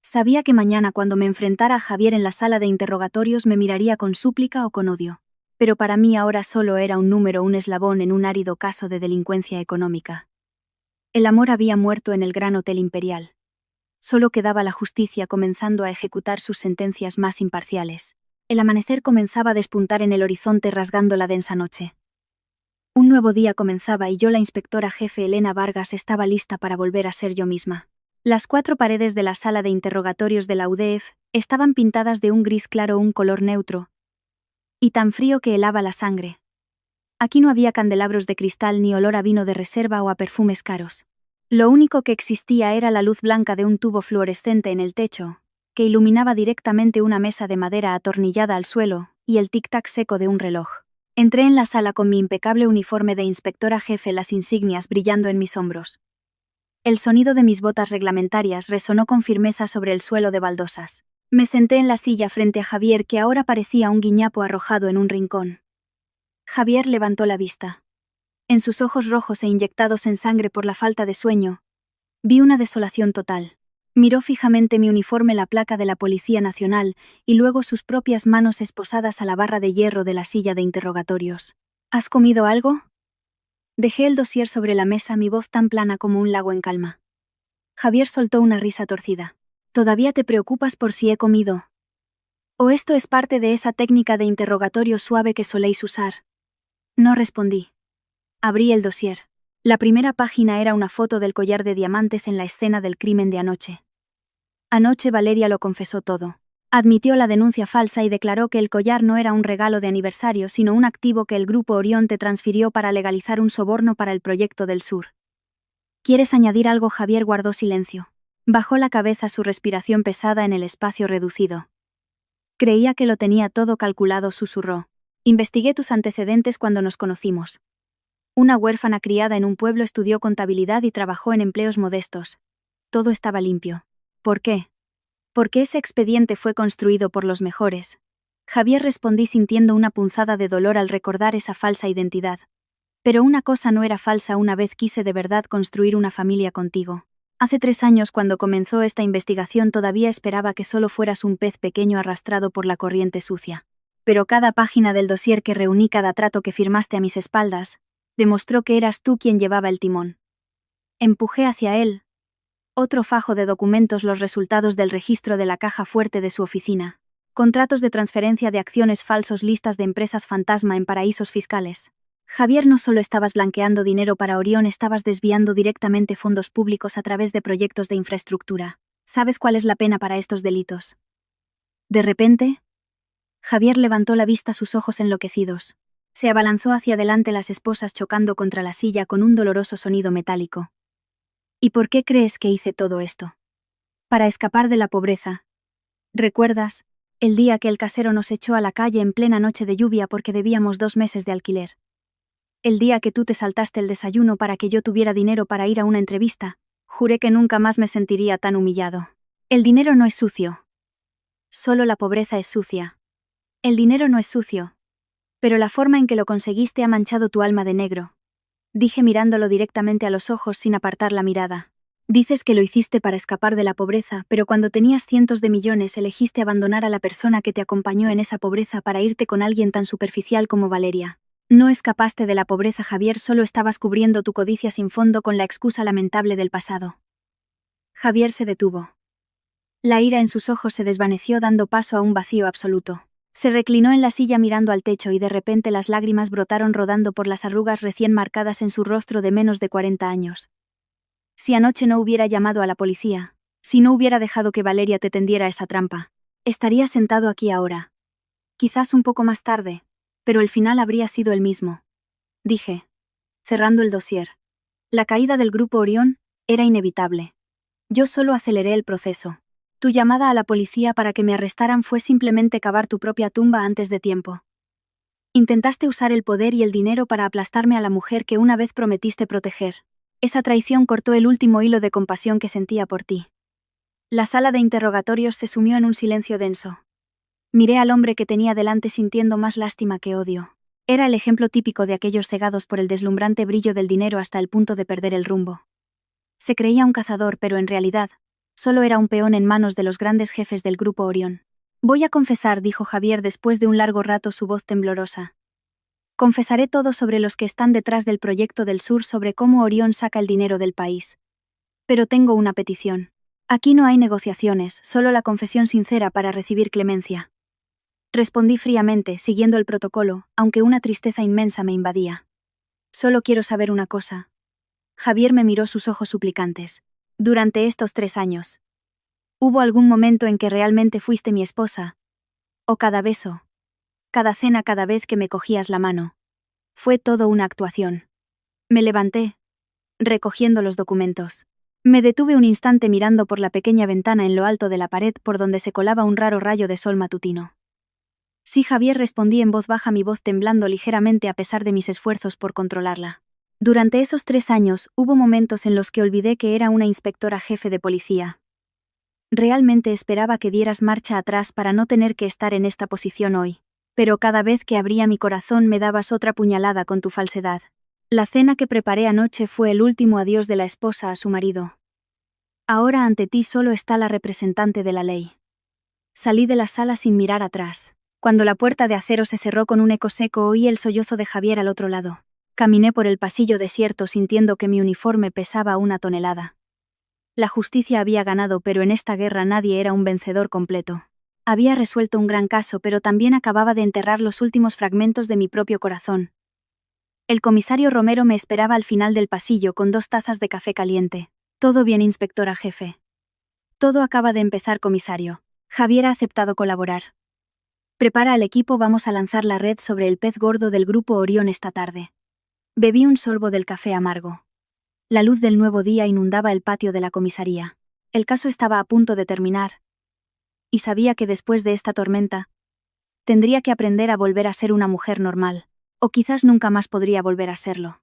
Sabía que mañana, cuando me enfrentara a Javier en la sala de interrogatorios, me miraría con súplica o con odio. Pero para mí ahora solo era un número, un eslabón en un árido caso de delincuencia económica. El amor había muerto en el Gran Hotel Imperial. Solo quedaba la justicia comenzando a ejecutar sus sentencias más imparciales. El amanecer comenzaba a despuntar en el horizonte, rasgando la densa noche. Un nuevo día comenzaba y yo, la inspectora jefe Elena Vargas, estaba lista para volver a ser yo misma. Las 4 paredes de la sala de interrogatorios de la UDEF estaban pintadas de un gris claro, un color neutro, y tan frío que helaba la sangre. Aquí no había candelabros de cristal ni olor a vino de reserva o a perfumes caros. Lo único que existía era la luz blanca de un tubo fluorescente en el techo, que iluminaba directamente una mesa de madera atornillada al suelo, y el tic-tac seco de un reloj. Entré en la sala con mi impecable uniforme de inspectora jefe, las insignias brillando en mis hombros. El sonido de mis botas reglamentarias resonó con firmeza sobre el suelo de baldosas. Me senté en la silla frente a Javier, que ahora parecía un guiñapo arrojado en un rincón. Javier levantó la vista. En sus ojos rojos e inyectados en sangre por la falta de sueño, vi una desolación total. Miró fijamente mi uniforme, la placa de la Policía Nacional, y luego sus propias manos esposadas a la barra de hierro de la silla de interrogatorios. ¿Has comido algo? Dejé el dossier sobre la mesa, mi voz tan plana como un lago en calma. Javier soltó una risa torcida. ¿Todavía te preocupas por si he comido? ¿O esto es parte de esa técnica de interrogatorio suave que soléis usar? No respondí. Abrí el dossier. La primera página era una foto del collar de diamantes en la escena del crimen de anoche. Anoche Valeria lo confesó todo. Admitió la denuncia falsa y declaró que el collar no era un regalo de aniversario, sino un activo que el Grupo Orión te transfirió para legalizar un soborno para el proyecto del Sur. ¿Quieres añadir algo? Javier guardó silencio. Bajó la cabeza, su respiración pesada en el espacio reducido. Creía que lo tenía todo calculado, susurró. Investigué tus antecedentes cuando nos conocimos. Una huérfana criada en un pueblo, estudió contabilidad y trabajó en empleos modestos. Todo estaba limpio. ¿Por qué? Porque ese expediente fue construido por los mejores. Javier, respondí sintiendo una punzada de dolor al recordar esa falsa identidad. Pero una cosa no era falsa, una vez quise de verdad construir una familia contigo. Hace 3 años, cuando comenzó esta investigación, todavía esperaba que solo fueras un pez pequeño arrastrado por la corriente sucia. Pero cada página del dossier que reuní, cada trato que firmaste a mis espaldas, demostró que eras tú quien llevaba el timón. Empujé hacia él otro fajo de documentos, los resultados del registro de la caja fuerte de su oficina. Contratos de transferencia de acciones falsos, listas de empresas fantasma en paraísos fiscales. Javier, no solo estabas blanqueando dinero para Orión, estabas desviando directamente fondos públicos a través de proyectos de infraestructura. ¿Sabes cuál es la pena para estos delitos? De repente, Javier levantó la vista, sus ojos enloquecidos. Se abalanzó hacia adelante, las esposas chocando contra la silla con un doloroso sonido metálico. ¿Y por qué crees que hice todo esto? Para escapar de la pobreza. ¿Recuerdas el día que el casero nos echó a la calle en plena noche de lluvia porque debíamos 2 meses de alquiler? El día que tú te saltaste el desayuno para que yo tuviera dinero para ir a una entrevista. Juré que nunca más me sentiría tan humillado. El dinero no es sucio. Solo la pobreza es sucia. El dinero no es sucio. Pero la forma en que lo conseguiste ha manchado tu alma de negro. Dije mirándolo directamente a los ojos sin apartar la mirada. Dices que lo hiciste para escapar de la pobreza, pero cuando tenías cientos de millones elegiste abandonar a la persona que te acompañó en esa pobreza para irte con alguien tan superficial como Valeria. No escapaste de la pobreza, Javier, solo estabas cubriendo tu codicia sin fondo con la excusa lamentable del pasado. Javier se detuvo. La ira en sus ojos se desvaneció, dando paso a un vacío absoluto. Se reclinó en la silla mirando al techo y de repente las lágrimas brotaron rodando por las arrugas recién marcadas en su rostro de menos de 40 años. Si anoche no hubiera llamado a la policía, si no hubiera dejado que Valeria te tendiera esa trampa, estaría sentado aquí ahora. Quizás un poco más tarde, pero el final habría sido el mismo. Dije, cerrando el dossier. La caída del Grupo Orión era inevitable. Yo solo aceleré el proceso. Tu llamada a la policía para que me arrestaran fue simplemente cavar tu propia tumba antes de tiempo. Intentaste usar el poder y el dinero para aplastarme a la mujer que una vez prometiste proteger. Esa traición cortó el último hilo de compasión que sentía por ti. La sala de interrogatorios se sumió en un silencio denso. Miré al hombre que tenía delante sintiendo más lástima que odio. Era el ejemplo típico de aquellos cegados por el deslumbrante brillo del dinero hasta el punto de perder el rumbo. Se creía un cazador, pero en realidad, solo era un peón en manos de los grandes jefes del Grupo Orión. Voy a confesar, dijo Javier después de un largo rato, su voz temblorosa. Confesaré todo sobre los que están detrás del proyecto del Sur, sobre cómo Orión saca el dinero del país. Pero tengo una petición. Aquí no hay negociaciones, solo la confesión sincera para recibir clemencia. Respondí fríamente, siguiendo el protocolo, aunque una tristeza inmensa me invadía. Solo quiero saber una cosa. Javier me miró, sus ojos suplicantes. Durante estos 3 años, ¿hubo algún momento en que realmente fuiste mi esposa? ¿O cada beso? Cada cena, cada vez que me cogías la mano? Fue todo una actuación. Me levanté, recogiendo los documentos. Me detuve un instante mirando por la pequeña ventana en lo alto de la pared por donde se colaba un raro rayo de sol matutino. Sí, Javier, respondí en voz baja, mi voz temblando ligeramente a pesar de mis esfuerzos por controlarla. Durante esos 3 años, hubo momentos en los que olvidé que era una inspectora jefe de policía. Realmente esperaba que dieras marcha atrás para no tener que estar en esta posición hoy. Pero cada vez que abría mi corazón me dabas otra puñalada con tu falsedad. La cena que preparé anoche fue el último adiós de la esposa a su marido. Ahora ante ti solo está la representante de la ley. Salí de la sala sin mirar atrás. Cuando la puerta de acero se cerró con un eco seco, oí el sollozo de Javier al otro lado. Caminé por el pasillo desierto sintiendo que mi uniforme pesaba 1 tonelada. La justicia había ganado, pero en esta guerra nadie era un vencedor completo. Había resuelto un gran caso, pero también acababa de enterrar los últimos fragmentos de mi propio corazón. El comisario Romero me esperaba al final del pasillo con 2 tazas de café caliente. Todo bien, inspectora jefe. Todo acaba de empezar, comisario. Javier ha aceptado colaborar. Prepara al equipo, vamos a lanzar la red sobre el pez gordo del grupo Orión esta tarde. Bebí un sorbo del café amargo. La luz del nuevo día inundaba el patio de la comisaría. El caso estaba a punto de terminar. Y sabía que después de esta tormenta, tendría que aprender a volver a ser una mujer normal. O quizás nunca más podría volver a serlo.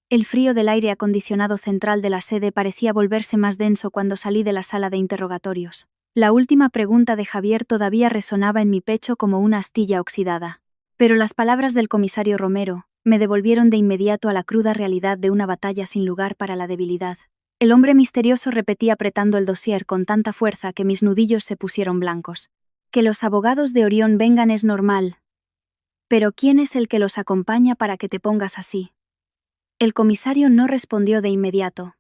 El frío del aire acondicionado central de la sede parecía volverse más denso cuando salí de la sala de interrogatorios. La última pregunta de Javier todavía resonaba en mi pecho como una astilla oxidada. Pero las palabras del comisario Romero me devolvieron de inmediato a la cruda realidad de una batalla sin lugar para la debilidad. El hombre misterioso repetía apretando el dossier con tanta fuerza que mis nudillos se pusieron blancos. Que los abogados de Orión vengan es normal. Pero ¿quién es el que los acompaña para que te pongas así? El comisario no respondió de inmediato.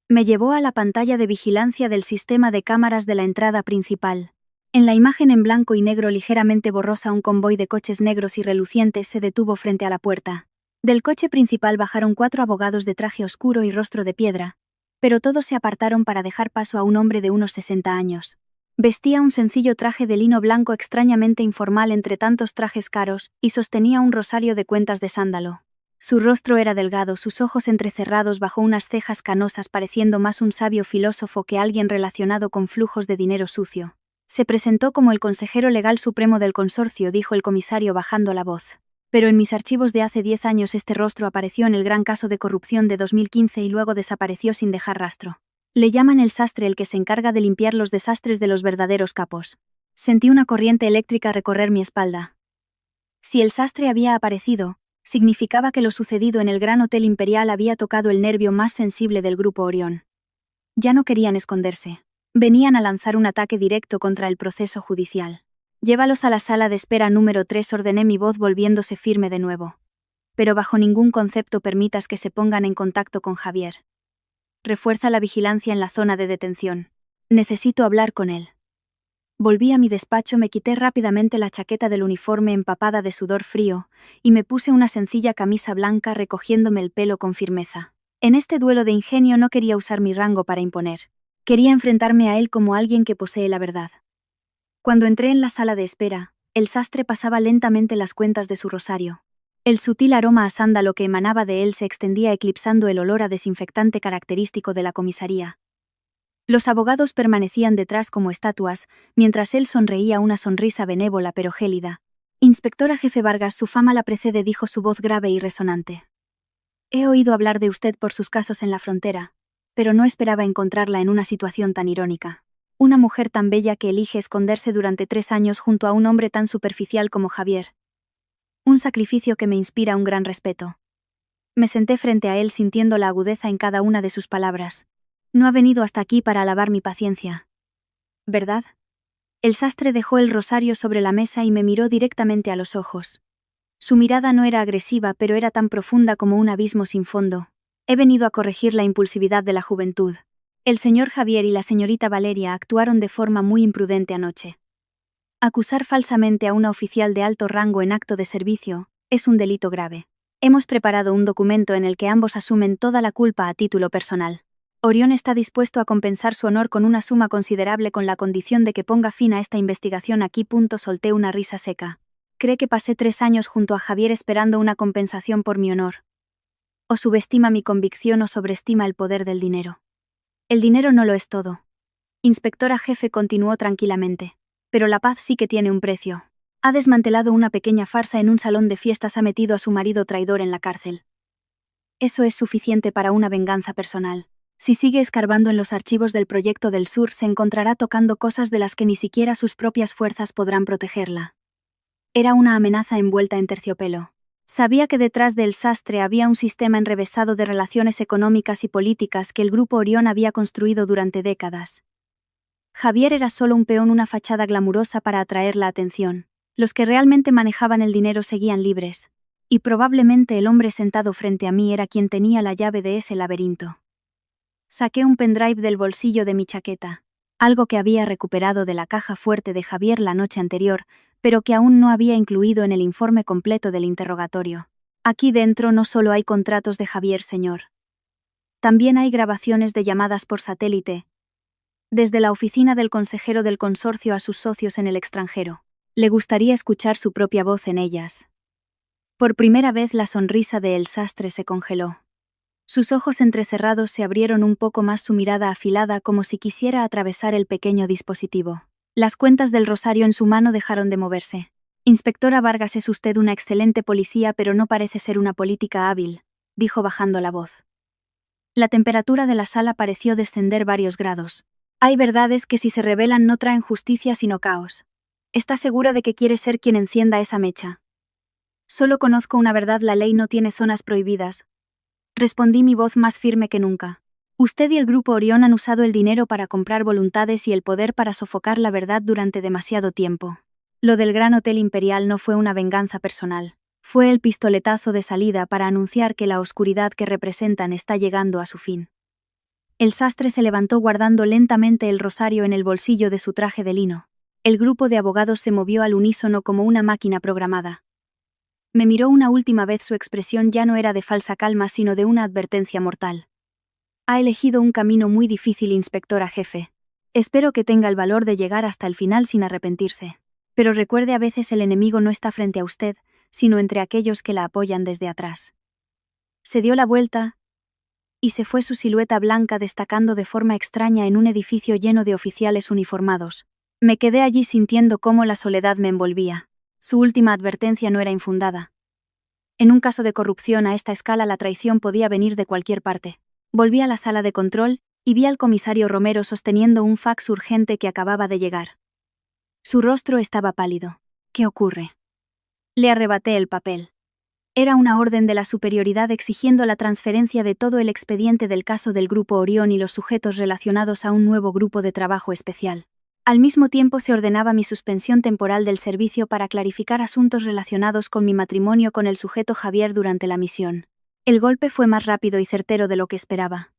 Me llevó a la pantalla de vigilancia del sistema de cámaras de la entrada principal. En la imagen en blanco y negro ligeramente borrosa, un convoy de coches negros y relucientes se detuvo frente a la puerta. Del coche principal bajaron 4 abogados de traje oscuro y rostro de piedra, pero todos se apartaron para dejar paso a un hombre de unos 60 años. Vestía un sencillo traje de lino blanco extrañamente informal entre tantos trajes caros y sostenía un rosario de cuentas de sándalo. Su rostro era delgado, sus ojos entrecerrados bajo unas cejas canosas, pareciendo más un sabio filósofo que alguien relacionado con flujos de dinero sucio. Se presentó como el consejero legal supremo del consorcio, dijo el comisario bajando la voz. Pero en mis archivos de hace 10 años este rostro apareció en el gran caso de corrupción de 2015 y luego desapareció sin dejar rastro. Le llaman el sastre, el que se encarga de limpiar los desastres de los verdaderos capos. Sentí una corriente eléctrica recorrer mi espalda. Si el sastre había aparecido, significaba que lo sucedido en el Gran Hotel Imperial había tocado el nervio más sensible del grupo Orión. Ya no querían esconderse. Venían a lanzar un ataque directo contra el proceso judicial. Llévalos a la sala de espera número 3, ordené, mi voz volviéndose firme de nuevo. Pero bajo ningún concepto permitas que se pongan en contacto con Javier. Refuerza la vigilancia en la zona de detención. Necesito hablar con él. Volví a mi despacho, me quité rápidamente la chaqueta del uniforme empapada de sudor frío, y me puse una sencilla camisa blanca recogiéndome el pelo con firmeza. En este duelo de ingenio no quería usar mi rango para imponer. Quería enfrentarme a él como alguien que posee la verdad. Cuando entré en la sala de espera, el sastre pasaba lentamente las cuentas de su rosario. El sutil aroma a sándalo que emanaba de él se extendía eclipsando el olor a desinfectante característico de la comisaría. Los abogados permanecían detrás como estatuas, mientras él sonreía una sonrisa benévola pero gélida. Inspectora jefe Vargas, su fama la precede, dijo su voz grave y resonante. He oído hablar de usted por sus casos en la frontera, pero no esperaba encontrarla en una situación tan irónica. Una mujer tan bella que elige esconderse durante 3 años junto a un hombre tan superficial como Javier. Un sacrificio que me inspira un gran respeto. Me senté frente a él sintiendo la agudeza en cada una de sus palabras. No ha venido hasta aquí para alabar mi paciencia, ¿verdad? El sastre dejó el rosario sobre la mesa y me miró directamente a los ojos. Su mirada no era agresiva, pero era tan profunda como un abismo sin fondo. He venido a corregir la impulsividad de la juventud. El señor Javier y la señorita Valeria actuaron de forma muy imprudente anoche. Acusar falsamente a una oficial de alto rango en acto de servicio es un delito grave. Hemos preparado un documento en el que ambos asumen toda la culpa a título personal. Orión está dispuesto a compensar su honor con una suma considerable con la condición de que ponga fin a esta investigación aquí. Solté una risa seca. ¿Cree que pasé 3 años junto a Javier esperando una compensación por mi honor? ¿O subestima mi convicción o sobreestima el poder del dinero? El dinero no lo es todo. Inspectora jefe, continuó tranquilamente. Pero la paz sí que tiene un precio. Ha desmantelado una pequeña farsa en un salón de fiestas, ha metido a su marido traidor en la cárcel. Eso es suficiente para una venganza personal. Si sigue escarbando en los archivos del Proyecto del Sur, se encontrará tocando cosas de las que ni siquiera sus propias fuerzas podrán protegerla. Era una amenaza envuelta en terciopelo. Sabía que detrás del sastre había un sistema enrevesado de relaciones económicas y políticas que el Grupo Orión había construido durante décadas. Javier era solo un peón, una fachada glamurosa para atraer la atención. Los que realmente manejaban el dinero seguían libres. Y probablemente el hombre sentado frente a mí era quien tenía la llave de ese laberinto. Saqué un pendrive del bolsillo de mi chaqueta, algo que había recuperado de la caja fuerte de Javier la noche anterior, pero que aún no había incluido en el informe completo del interrogatorio. Aquí dentro no solo hay contratos de Javier, señor. También hay grabaciones de llamadas por satélite, desde la oficina del consejero del consorcio a sus socios en el extranjero. Le gustaría escuchar su propia voz en ellas. Por primera vez la sonrisa de El Sastre se congeló. Sus ojos entrecerrados se abrieron un poco más, su mirada afilada como si quisiera atravesar el pequeño dispositivo. Las cuentas del rosario en su mano dejaron de moverse. Inspectora Vargas, es usted una excelente policía, pero no parece ser una política hábil, dijo bajando la voz. La temperatura de la sala pareció descender varios grados. Hay verdades que si se revelan no traen justicia sino caos. ¿Está segura de que quiere ser quien encienda esa mecha? Solo conozco una verdad: la ley no tiene zonas prohibidas. Respondí, mi voz más firme que nunca. Usted y el Grupo Orión han usado el dinero para comprar voluntades y el poder para sofocar la verdad durante demasiado tiempo. Lo del Gran Hotel Imperial no fue una venganza personal. Fue el pistoletazo de salida para anunciar que la oscuridad que representan está llegando a su fin. El sastre se levantó guardando lentamente el rosario en el bolsillo de su traje de lino. El grupo de abogados se movió al unísono como una máquina programada. Me miró una última vez, su expresión ya no era de falsa calma sino de una advertencia mortal. Ha elegido un camino muy difícil, inspectora jefe. Espero que tenga el valor de llegar hasta el final sin arrepentirse. Pero recuerde, a veces el enemigo no está frente a usted, sino entre aquellos que la apoyan desde atrás. Se dio la vuelta y se fue, su silueta blanca destacando de forma extraña en un edificio lleno de oficiales uniformados. Me quedé allí sintiendo cómo la soledad me envolvía. Su última advertencia no era infundada. En un caso de corrupción a esta escala la traición podía venir de cualquier parte. Volví a la sala de control y vi al comisario Romero sosteniendo un fax urgente que acababa de llegar. Su rostro estaba pálido. ¿Qué ocurre? Le arrebaté el papel. Era una orden de la superioridad exigiendo la transferencia de todo el expediente del caso del Grupo Orión y los sujetos relacionados a un nuevo grupo de trabajo especial. Al mismo tiempo se ordenaba mi suspensión temporal del servicio para clarificar asuntos relacionados con mi matrimonio con el sujeto Javier durante la misión. El golpe fue más rápido y certero de lo que esperaba.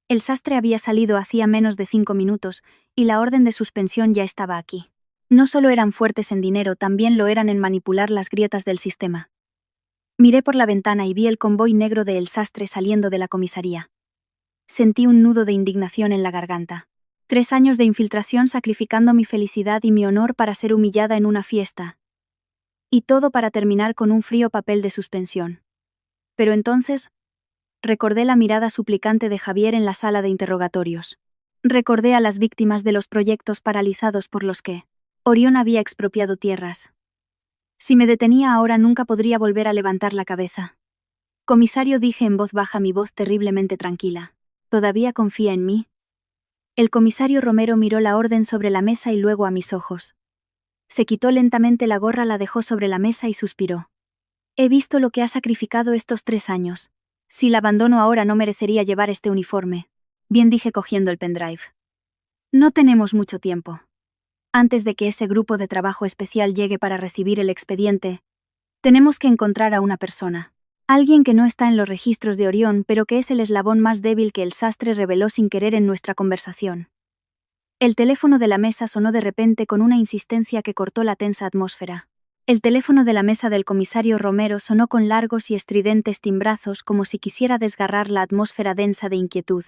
El sastre había salido hacía menos de 5 minutos, y la orden de suspensión ya estaba aquí. No solo eran fuertes en dinero, también lo eran en manipular las grietas del sistema. Miré por la ventana y vi el convoy negro de El Sastre saliendo de la comisaría. Sentí un nudo de indignación en la garganta. 3 años de infiltración sacrificando mi felicidad y mi honor para ser humillada en una fiesta. Y todo para terminar con un frío papel de suspensión. Pero entonces, recordé la mirada suplicante de Javier en la sala de interrogatorios. Recordé a las víctimas de los proyectos paralizados por los que Orión había expropiado tierras. Si me detenía ahora nunca podría volver a levantar la cabeza. Comisario, dije en voz baja, mi voz terriblemente tranquila. ¿Todavía confía en mí? El comisario Romero miró la orden sobre la mesa y luego a mis ojos. Se quitó lentamente la gorra, la dejó sobre la mesa y suspiró. He visto lo que ha sacrificado estos 3 años. Si la abandono ahora no merecería llevar este uniforme. Bien, dije cogiendo el pendrive. No tenemos mucho tiempo. Antes de que ese grupo de trabajo especial llegue para recibir el expediente, tenemos que encontrar a una persona. Alguien que no está en los registros de Orión, pero que es el eslabón más débil que el sastre reveló sin querer en nuestra conversación. El teléfono de la mesa sonó de repente con una insistencia que cortó la tensa atmósfera. El teléfono de la mesa del comisario Romero sonó con largos y estridentes timbrazos como si quisiera desgarrar la atmósfera densa de inquietud.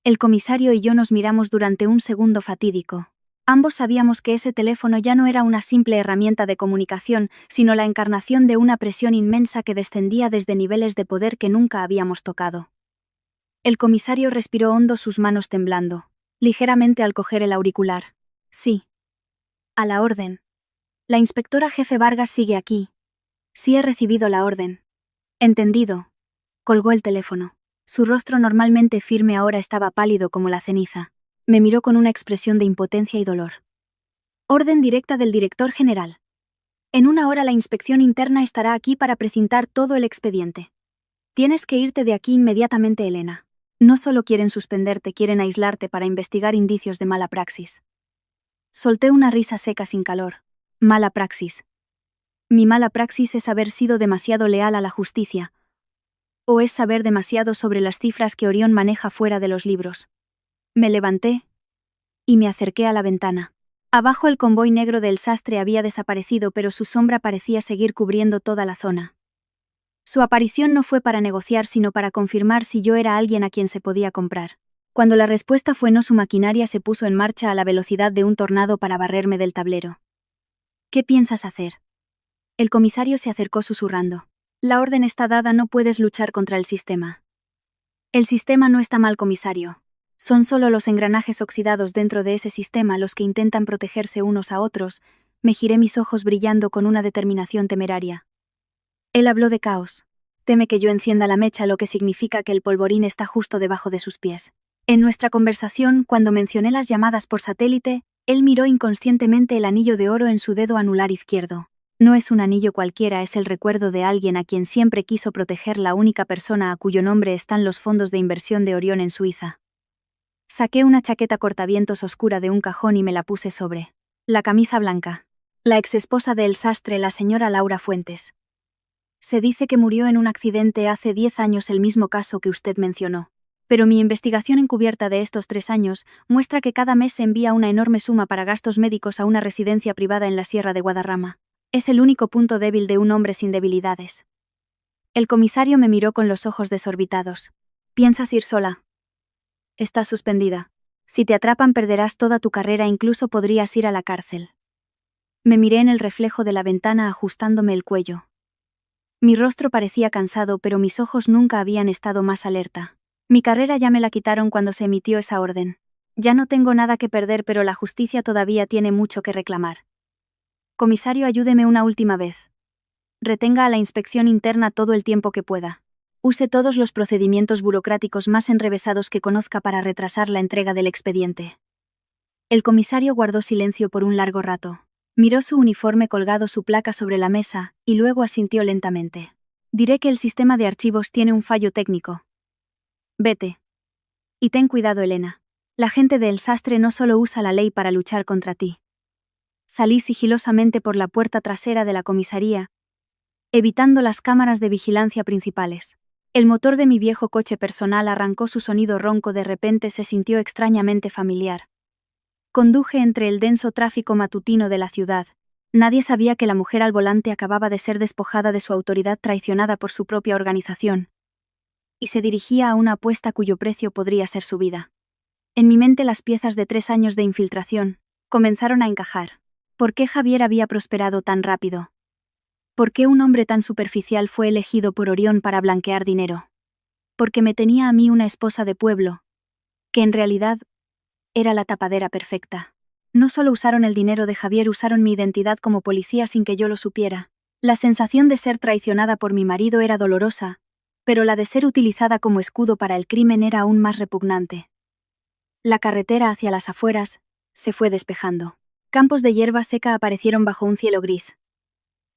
El comisario y yo nos miramos durante un segundo fatídico. Ambos sabíamos que ese teléfono ya no era una simple herramienta de comunicación, sino la encarnación de una presión inmensa que descendía desde niveles de poder que nunca habíamos tocado. El comisario respiró hondo, sus manos temblando, ligeramente al coger el auricular. Sí. A la orden. La inspectora jefe Vargas sigue aquí. Sí, he recibido la orden. Entendido. Colgó el teléfono. Su rostro, normalmente firme, ahora estaba pálido como la ceniza. Me miró con una expresión de impotencia y dolor. Orden directa del director general. En 1 hora la inspección interna estará aquí para precintar todo el expediente. Tienes que irte de aquí inmediatamente, Elena. No solo quieren suspenderte, quieren aislarte para investigar indicios de mala praxis. Solté una risa seca sin calor. Mala praxis. Mi mala praxis es haber sido demasiado leal a la justicia. O es saber demasiado sobre las cifras que Orión maneja fuera de los libros. Me levanté y me acerqué a la ventana. Abajo el convoy negro del sastre había desaparecido, pero su sombra parecía seguir cubriendo toda la zona. Su aparición no fue para negociar, sino para confirmar si yo era alguien a quien se podía comprar. Cuando la respuesta fue no, su maquinaria se puso en marcha a la velocidad de un tornado para barrerme del tablero. ¿Qué piensas hacer? El comisario se acercó susurrando. La orden está dada, no puedes luchar contra el sistema. El sistema no está mal, comisario. Son solo los engranajes oxidados dentro de ese sistema los que intentan protegerse unos a otros. Me giré, mis ojos brillando con una determinación temeraria. Él habló de caos. Teme que yo encienda la mecha, lo que significa que el polvorín está justo debajo de sus pies. En nuestra conversación, cuando mencioné las llamadas por satélite, él miró inconscientemente el anillo de oro en su dedo anular izquierdo. No es un anillo cualquiera, es el recuerdo de alguien a quien siempre quiso proteger, la única persona a cuyo nombre están los fondos de inversión de Orión en Suiza. Saqué una chaqueta cortavientos oscura de un cajón y me la puse sobre la camisa blanca. La exesposa del sastre, la señora Laura Fuentes. Se dice que murió en un accidente hace 10 años, el mismo caso que usted mencionó. Pero mi investigación encubierta de estos 3 años muestra que cada mes se envía una enorme suma para gastos médicos a una residencia privada en la Sierra de Guadarrama. Es el único punto débil de un hombre sin debilidades. El comisario me miró con los ojos desorbitados. ¿Piensas ir sola? Estás suspendida. Si te atrapan perderás toda tu carrera, incluso podrías ir a la cárcel. Me miré en el reflejo de la ventana ajustándome el cuello. Mi rostro parecía cansado, pero mis ojos nunca habían estado más alerta. Mi carrera ya me la quitaron cuando se emitió esa orden. Ya no tengo nada que perder, pero la justicia todavía tiene mucho que reclamar. Comisario, ayúdeme una última vez. Retenga a la inspección interna todo el tiempo que pueda. Use todos los procedimientos burocráticos más enrevesados que conozca para retrasar la entrega del expediente. El comisario guardó silencio por un largo rato. Miró su uniforme colgado, su placa sobre la mesa, y luego asintió lentamente. Diré que el sistema de archivos tiene un fallo técnico. Vete. Y ten cuidado, Elena. La gente del sastre no solo usa la ley para luchar contra ti. Salí sigilosamente por la puerta trasera de la comisaría, evitando las cámaras de vigilancia principales. El motor de mi viejo coche personal arrancó, su sonido ronco de repente se sintió extrañamente familiar. Conduje entre el denso tráfico matutino de la ciudad. Nadie sabía que la mujer al volante acababa de ser despojada de su autoridad, traicionada por su propia organización, y se dirigía a una apuesta cuyo precio podría ser su vida. En mi mente las piezas de 3 años de infiltración comenzaron a encajar. ¿Por qué Javier había prosperado tan rápido? ¿Por qué un hombre tan superficial fue elegido por Orión para blanquear dinero? Porque me tenía a mí, una esposa de pueblo, que en realidad era la tapadera perfecta. No solo usaron el dinero de Javier, usaron mi identidad como policía sin que yo lo supiera. La sensación de ser traicionada por mi marido era dolorosa, pero la de ser utilizada como escudo para el crimen era aún más repugnante. La carretera hacia las afueras se fue despejando. Campos de hierba seca aparecieron bajo un cielo gris.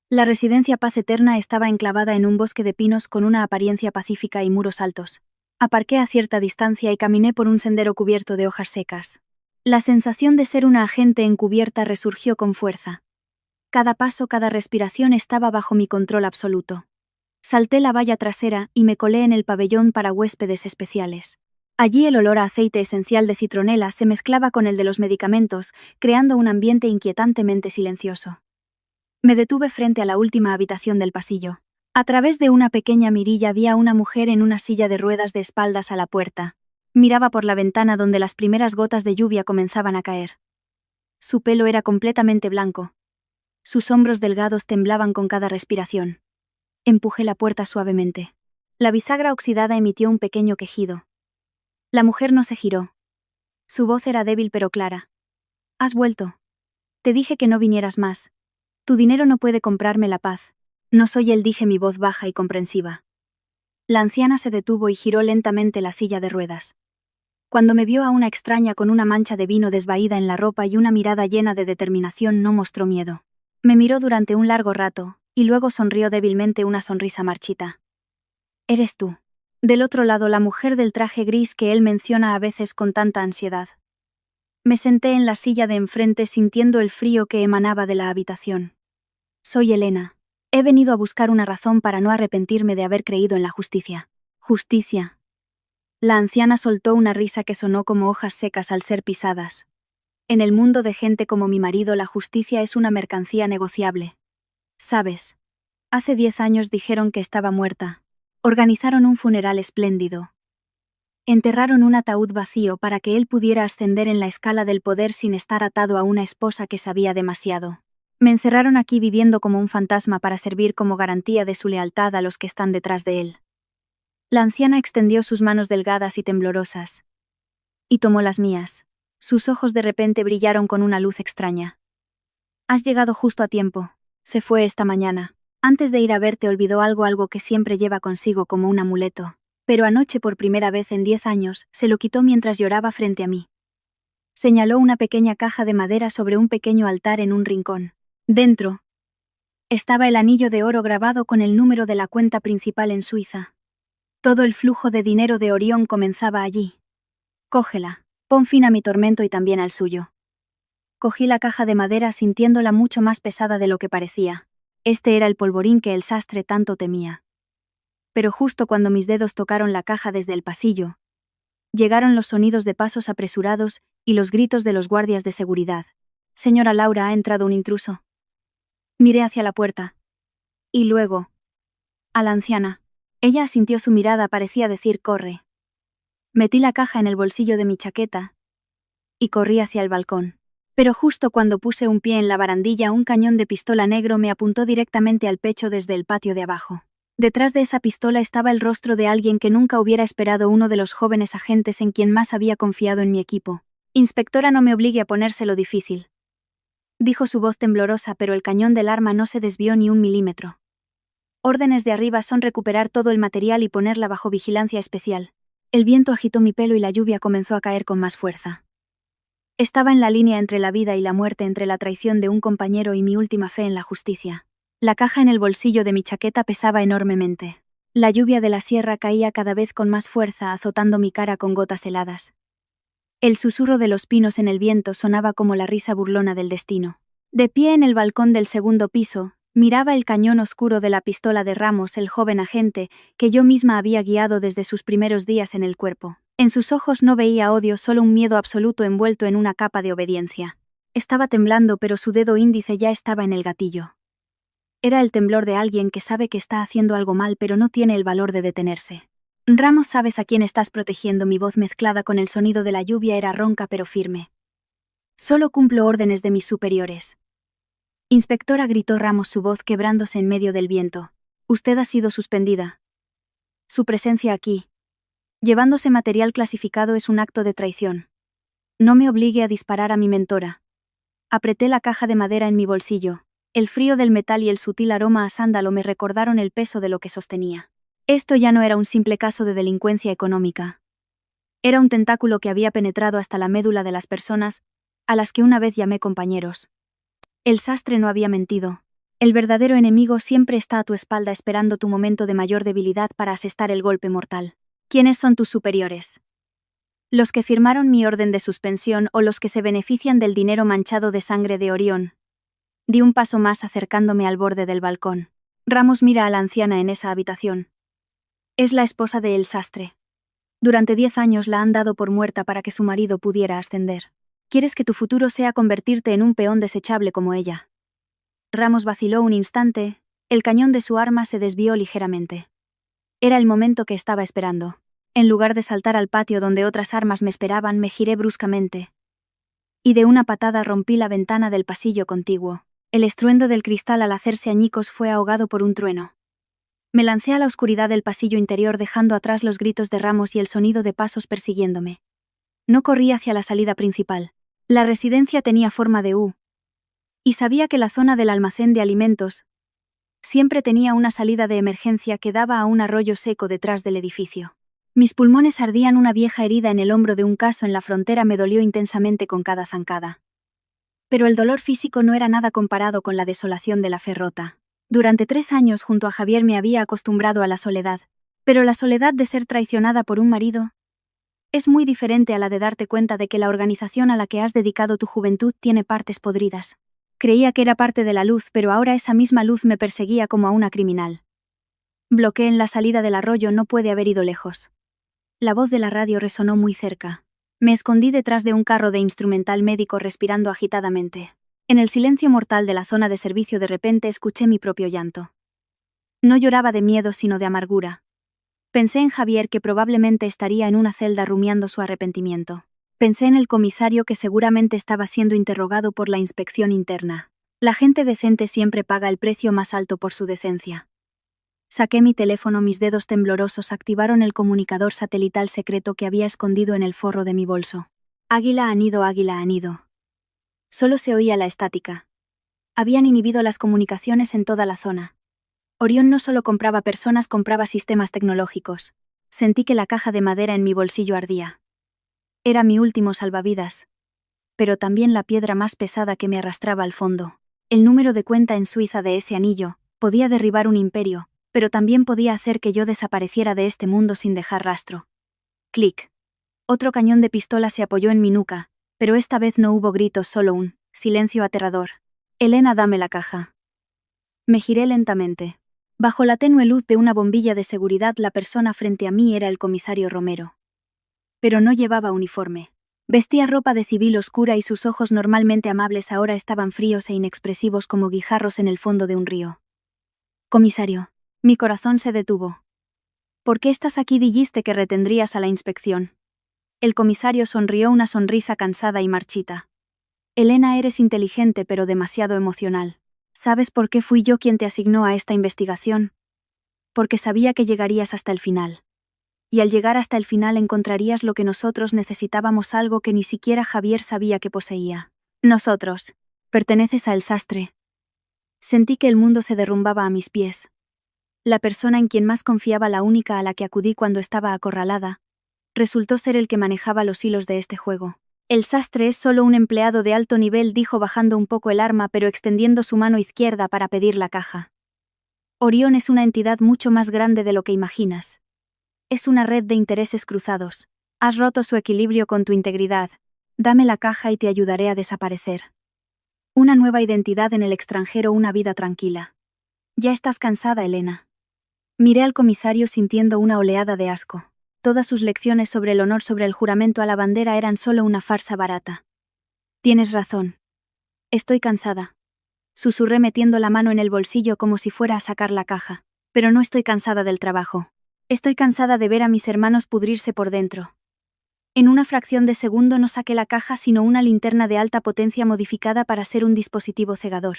La residencia Paz Eterna estaba enclavada en un bosque de pinos con una apariencia pacífica y muros altos. Aparqué a cierta distancia y caminé por un sendero cubierto de hojas secas. La sensación de ser una agente encubierta resurgió con fuerza. Cada paso, cada respiración estaba bajo mi control absoluto. Salté la valla trasera y me colé en el pabellón para huéspedes especiales. Allí el olor a aceite esencial de citronela se mezclaba con el de los medicamentos, creando un ambiente inquietantemente silencioso. Me detuve frente a la última habitación del pasillo. A través de una pequeña mirilla vi a una mujer en una silla de ruedas de espaldas a la puerta. Miraba por la ventana donde las primeras gotas de lluvia comenzaban a caer. Su pelo era completamente blanco. Sus hombros delgados temblaban con cada respiración. Empujé la puerta suavemente. La bisagra oxidada emitió un pequeño quejido. La mujer no se giró. Su voz era débil pero clara. «Has vuelto. Te dije que no vinieras más. Tu dinero no puede comprarme la paz». «No soy él», dije, mi voz baja y comprensiva. La anciana se detuvo y giró lentamente la silla de ruedas. Cuando me vio a una extraña con una mancha de vino desvaída en la ropa y una mirada llena de determinación, no mostró miedo. Me miró durante un largo rato, y luego sonrió débilmente una sonrisa marchita. Eres tú. Del otro lado la mujer del traje gris que él menciona a veces con tanta ansiedad. Me senté en la silla de enfrente sintiendo el frío que emanaba de la habitación. Soy Elena. He venido a buscar una razón para no arrepentirme de haber creído en la justicia. Justicia. La anciana soltó una risa que sonó como hojas secas al ser pisadas. En el mundo de gente como mi marido la justicia es una mercancía negociable. ¿Sabes? Hace 10 años dijeron que estaba muerta. Organizaron un funeral espléndido. Enterraron un ataúd vacío para que él pudiera ascender en la escala del poder sin estar atado a una esposa que sabía demasiado. Me encerraron aquí viviendo como un fantasma para servir como garantía de su lealtad a los que están detrás de él. La anciana extendió sus manos delgadas y temblorosas. Y tomó las mías. Sus ojos de repente brillaron con una luz extraña. Has llegado justo a tiempo. Se fue esta mañana. Antes de ir a verte olvidó algo que siempre lleva consigo como un amuleto. Pero anoche por primera vez en 10 años, se lo quitó mientras lloraba frente a mí. Señaló una pequeña caja de madera sobre un pequeño altar en un rincón. Dentro estaba el anillo de oro grabado con el número de la cuenta principal en Suiza. Todo el flujo de dinero de Orión comenzaba allí. Cógela, pon fin a mi tormento y también al suyo. Cogí la caja de madera sintiéndola mucho más pesada de lo que parecía. Este era el polvorín que el sastre tanto temía. Pero justo cuando mis dedos tocaron la caja desde el pasillo, llegaron los sonidos de pasos apresurados y los gritos de los guardias de seguridad. Señora Laura, ha entrado un intruso. Miré hacia la puerta. Y luego, a la anciana. Ella asintió, su mirada parecía decir corre. Metí la caja en el bolsillo de mi chaqueta y corrí hacia el balcón. Pero justo cuando puse un pie en la barandilla, un cañón de pistola negro me apuntó directamente al pecho desde el patio de abajo. Detrás de esa pistola estaba el rostro de alguien que nunca hubiera esperado, uno de los jóvenes agentes en quien más había confiado en mi equipo. Inspectora, no me obligue a ponérselo difícil, dijo su voz temblorosa, pero el cañón del arma no se desvió ni un milímetro. Órdenes de arriba son recuperar todo el material y ponerla bajo vigilancia especial. El viento agitó mi pelo y la lluvia comenzó a caer con más fuerza. Estaba en la línea entre la vida y la muerte, entre la traición de un compañero y mi última fe en la justicia. La caja en el bolsillo de mi chaqueta pesaba enormemente. La lluvia de la sierra caía cada vez con más fuerza, azotando mi cara con gotas heladas. El susurro de los pinos en el viento sonaba como la risa burlona del destino. De pie en el balcón del segundo piso, miraba el cañón oscuro de la pistola de Ramos, el joven agente que yo misma había guiado desde sus primeros días en el cuerpo. En sus ojos no veía odio, solo un miedo absoluto envuelto en una capa de obediencia. Estaba temblando, pero su dedo índice ya estaba en el gatillo. Era el temblor de alguien que sabe que está haciendo algo mal pero no tiene el valor de detenerse. Ramos, ¿sabes a quién estás protegiendo? Mi voz, mezclada con el sonido de la lluvia, era ronca pero firme. Solo cumplo órdenes de mis superiores. Inspectora, gritó Ramos, su voz quebrándose en medio del viento. Usted ha sido suspendida. Su presencia aquí, llevándose material clasificado, es un acto de traición. No me obligue a disparar a mi mentora. Apreté la caja de madera en mi bolsillo. El frío del metal y el sutil aroma a sándalo me recordaron el peso de lo que sostenía. Esto ya no era un simple caso de delincuencia económica. Era un tentáculo que había penetrado hasta la médula de las personas, a las que una vez llamé compañeros. El sastre no había mentido. El verdadero enemigo siempre está a tu espalda, esperando tu momento de mayor debilidad para asestar el golpe mortal. ¿Quiénes son tus superiores? ¿Los que firmaron mi orden de suspensión o los que se benefician del dinero manchado de sangre de Orión? Di un paso más, acercándome al borde del balcón. Ramos, mira a la anciana en esa habitación. Es la esposa de el sastre. Durante 10 años la han dado por muerta para que su marido pudiera ascender. ¿Quieres que tu futuro sea convertirte en un peón desechable como ella? Ramos vaciló un instante, el cañón de su arma se desvió ligeramente. Era el momento que estaba esperando. En lugar de saltar al patio donde otras armas me esperaban, me giré bruscamente. Y de una patada rompí la ventana del pasillo contiguo. El estruendo del cristal al hacerse añicos fue ahogado por un trueno. Me lancé a la oscuridad del pasillo interior, dejando atrás los gritos de Ramos y el sonido de pasos persiguiéndome. No corrí hacia la salida principal. La residencia tenía forma de U. Y sabía que la zona del almacén de alimentos siempre tenía una salida de emergencia que daba a un arroyo seco detrás del edificio. Mis pulmones ardían, una vieja herida en el hombro de un caso en la frontera me dolió intensamente con cada zancada. Pero el dolor físico no era nada comparado con la desolación de la fe rota. Durante 3 años junto a Javier me había acostumbrado a la soledad. Pero la soledad de ser traicionada por un marido es muy diferente a la de darte cuenta de que la organización a la que has dedicado tu juventud tiene partes podridas. Creía que era parte de la luz, pero ahora esa misma luz me perseguía como a una criminal. Bloqueé en la salida del arroyo, no puede haber ido lejos. La voz de la radio resonó muy cerca. Me escondí detrás de un carro de instrumental médico respirando agitadamente. En el silencio mortal de la zona de servicio de repente escuché mi propio llanto. No lloraba de miedo sino de amargura. Pensé en Javier, que probablemente estaría en una celda rumiando su arrepentimiento. Pensé en el comisario, que seguramente estaba siendo interrogado por la inspección interna. La gente decente siempre paga el precio más alto por su decencia. Saqué mi teléfono, mis dedos temblorosos activaron el comunicador satelital secreto que había escondido en el forro de mi bolso. Águila anido, águila anido. Solo se oía la estática. Habían inhibido las comunicaciones en toda la zona. Orión no solo compraba personas, compraba sistemas tecnológicos. Sentí que la caja de madera en mi bolsillo ardía. Era mi último salvavidas. Pero también la piedra más pesada que me arrastraba al fondo. El número de cuenta en Suiza de ese anillo podía derribar un imperio, pero también podía hacer que yo desapareciera de este mundo sin dejar rastro. Clic. Otro cañón de pistola se apoyó en mi nuca, pero esta vez no hubo gritos, solo un silencio aterrador. Elena, dame la caja. Me giré lentamente. Bajo la tenue luz de una bombilla de seguridad, la persona frente a mí era el comisario Romero. Pero no llevaba uniforme. Vestía ropa de civil oscura y sus ojos, normalmente amables, ahora estaban fríos e inexpresivos como guijarros en el fondo de un río. Comisario. Mi corazón se detuvo. ¿Por qué estás aquí? Dijiste que retendrías a la inspección. El comisario sonrió, una sonrisa cansada y marchita. Elena, eres inteligente pero demasiado emocional. ¿Sabes por qué fui yo quien te asignó a esta investigación? Porque sabía que llegarías hasta el final. Y al llegar hasta el final encontrarías lo que nosotros necesitábamos, algo que ni siquiera Javier sabía que poseía. Nosotros. Perteneces a El Sastre. Sentí que el mundo se derrumbaba a mis pies. La persona en quien más confiaba, la única a la que acudí cuando estaba acorralada, resultó ser el que manejaba los hilos de este juego. El Sastre es solo un empleado de alto nivel, dijo bajando un poco el arma pero extendiendo su mano izquierda para pedir la caja. Orión es una entidad mucho más grande de lo que imaginas. Es una red de intereses cruzados. Has roto su equilibrio con tu integridad. Dame la caja y te ayudaré a desaparecer. Una nueva identidad en el extranjero, una vida tranquila. Ya estás cansada, Elena. Miré al comisario sintiendo una oleada de asco. Todas sus lecciones sobre el honor, sobre el juramento a la bandera, eran solo una farsa barata. Tienes razón. Estoy cansada. Susurré metiendo la mano en el bolsillo como si fuera a sacar la caja. Pero no estoy cansada del trabajo. Estoy cansada de ver a mis hermanos pudrirse por dentro. En una fracción de segundo no saqué la caja sino una linterna de alta potencia modificada para ser un dispositivo cegador.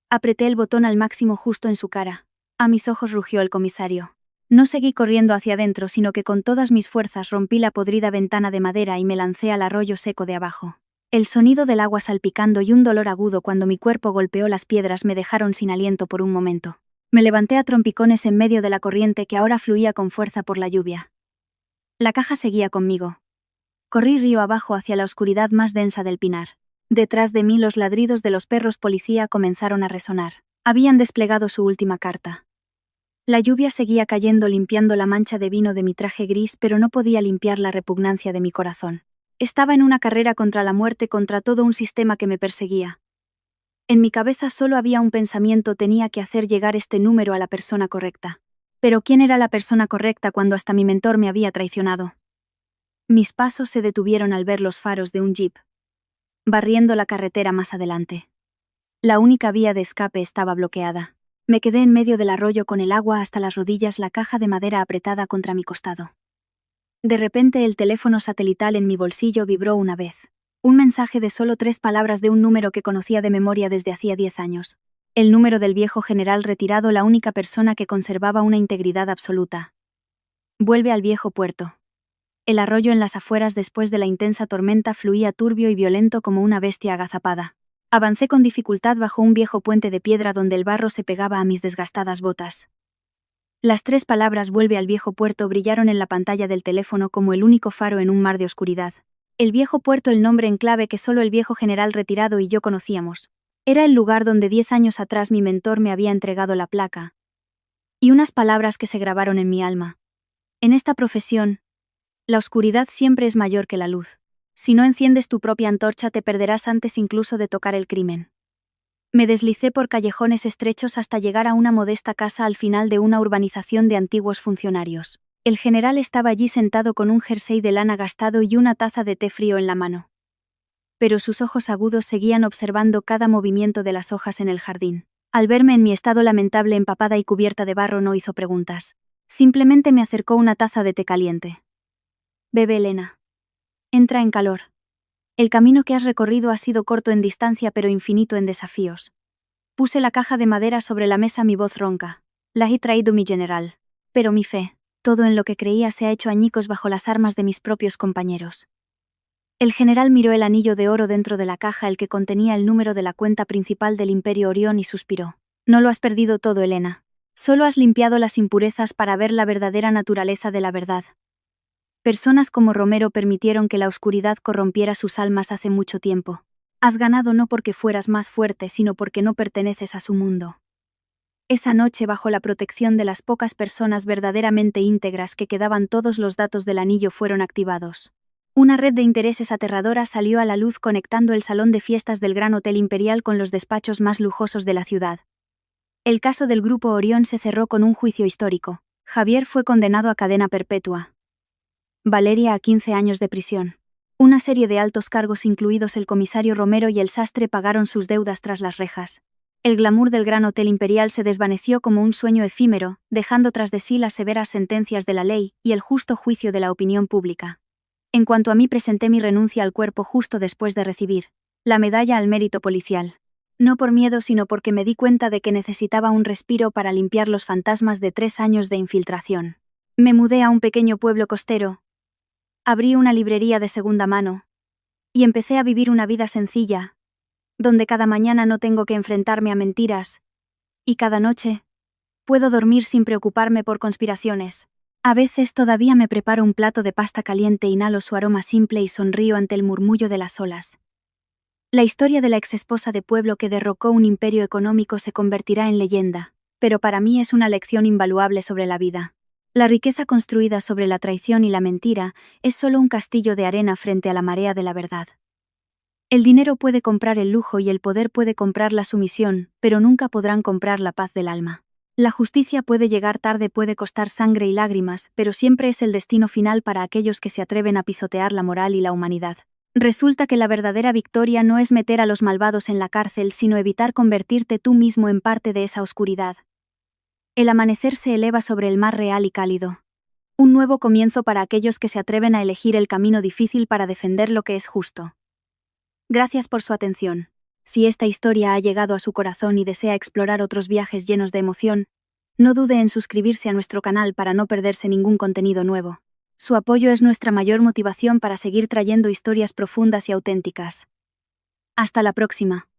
Apreté el botón al máximo justo en su cara. A mis ojos rugió el comisario. No seguí corriendo hacia adentro, sino que con todas mis fuerzas rompí la podrida ventana de madera y me lancé al arroyo seco de abajo. El sonido del agua salpicando y un dolor agudo cuando mi cuerpo golpeó las piedras me dejaron sin aliento por un momento. Me levanté a trompicones en medio de la corriente que ahora fluía con fuerza por la lluvia. La caja seguía conmigo. Corrí río abajo hacia la oscuridad más densa del pinar. Detrás de mí los ladridos de los perros policía comenzaron a resonar. Habían desplegado su última carta. La lluvia seguía cayendo limpiando la mancha de vino de mi traje gris, pero no podía limpiar la repugnancia de mi corazón. Estaba en una carrera contra la muerte, contra todo un sistema que me perseguía. En mi cabeza solo había un pensamiento: tenía que hacer llegar este número a la persona correcta. Pero ¿quién era la persona correcta cuando hasta mi mentor me había traicionado? Mis pasos se detuvieron al ver los faros de un jeep, barriendo la carretera más adelante. La única vía de escape estaba bloqueada. Me quedé en medio del arroyo con el agua hasta las rodillas, la caja de madera apretada contra mi costado. De repente el teléfono satelital en mi bolsillo vibró una vez. Un mensaje de solo 3 palabras de un número que conocía de memoria desde hacía 10 años. El número del viejo general retirado, la única persona que conservaba una integridad absoluta. Vuelve al viejo puerto. El arroyo en las afueras después de la intensa tormenta fluía turbio y violento como una bestia agazapada. Avancé con dificultad bajo un viejo puente de piedra donde el barro se pegaba a mis desgastadas botas. Las 3 palabras "vuelve al viejo puerto" brillaron en la pantalla del teléfono como el único faro en un mar de oscuridad. El viejo puerto, el nombre en clave que solo el viejo general retirado y yo conocíamos. Era el lugar donde 10 años atrás mi mentor me había entregado la placa. Y unas palabras que se grabaron en mi alma. En esta profesión, la oscuridad siempre es mayor que la luz. Si no enciendes tu propia antorcha te perderás antes incluso de tocar el crimen. Me deslicé por callejones estrechos hasta llegar a una modesta casa al final de una urbanización de antiguos funcionarios. El general estaba allí sentado con un jersey de lana gastado y una taza de té frío en la mano. Pero sus ojos agudos seguían observando cada movimiento de las hojas en el jardín. Al verme en mi estado lamentable, empapada y cubierta de barro, no hizo preguntas. Simplemente me acercó una taza de té caliente. Bebe, Elena. Entra en calor. El camino que has recorrido ha sido corto en distancia pero infinito en desafíos. Puse la caja de madera sobre la mesa, mi voz ronca. La he traído, mi general. Pero mi fe, todo en lo que creía, se ha hecho añicos bajo las armas de mis propios compañeros. El general miró el anillo de oro dentro de la caja, el que contenía el número de la cuenta principal del Imperio Orión, y suspiró. No lo has perdido todo, Elena. Solo has limpiado las impurezas para ver la verdadera naturaleza de la verdad. Personas como Romero permitieron que la oscuridad corrompiera sus almas hace mucho tiempo. Has ganado no porque fueras más fuerte, sino porque no perteneces a su mundo. Esa noche, bajo la protección de las pocas personas verdaderamente íntegras que quedaban, todos los datos del anillo fueron activados. Una red de intereses aterradora salió a la luz, conectando el salón de fiestas del Gran Hotel Imperial con los despachos más lujosos de la ciudad. El caso del Grupo Orión se cerró con un juicio histórico. Javier fue condenado a cadena perpetua. Valeria a 15 años de prisión. Una serie de altos cargos, incluidos el comisario Romero y el sastre, pagaron sus deudas tras las rejas. El glamour del Gran Hotel Imperial se desvaneció como un sueño efímero, dejando tras de sí las severas sentencias de la ley y el justo juicio de la opinión pública. En cuanto a mí, presenté mi renuncia al cuerpo justo después de recibir la medalla al mérito policial. No por miedo, sino porque me di cuenta de que necesitaba un respiro para limpiar los fantasmas de 3 años de infiltración. Me mudé a un pequeño pueblo costero. Abrí una librería de segunda mano. Y empecé a vivir una vida sencilla, donde cada mañana no tengo que enfrentarme a mentiras. Y cada noche puedo dormir sin preocuparme por conspiraciones. A veces todavía me preparo un plato de pasta caliente, inhalo su aroma simple y sonrío ante el murmullo de las olas. La historia de la exesposa de pueblo que derrocó un imperio económico se convertirá en leyenda, pero para mí es una lección invaluable sobre la vida. La riqueza construida sobre la traición y la mentira es solo un castillo de arena frente a la marea de la verdad. El dinero puede comprar el lujo y el poder puede comprar la sumisión, pero nunca podrán comprar la paz del alma. La justicia puede llegar tarde, puede costar sangre y lágrimas, pero siempre es el destino final para aquellos que se atreven a pisotear la moral y la humanidad. Resulta que la verdadera victoria no es meter a los malvados en la cárcel, sino evitar convertirte tú mismo en parte de esa oscuridad. El amanecer se eleva sobre el mar real y cálido. Un nuevo comienzo para aquellos que se atreven a elegir el camino difícil para defender lo que es justo. Gracias por su atención. Si esta historia ha llegado a su corazón y desea explorar otros viajes llenos de emoción, no dude en suscribirse a nuestro canal para no perderse ningún contenido nuevo. Su apoyo es nuestra mayor motivación para seguir trayendo historias profundas y auténticas. Hasta la próxima.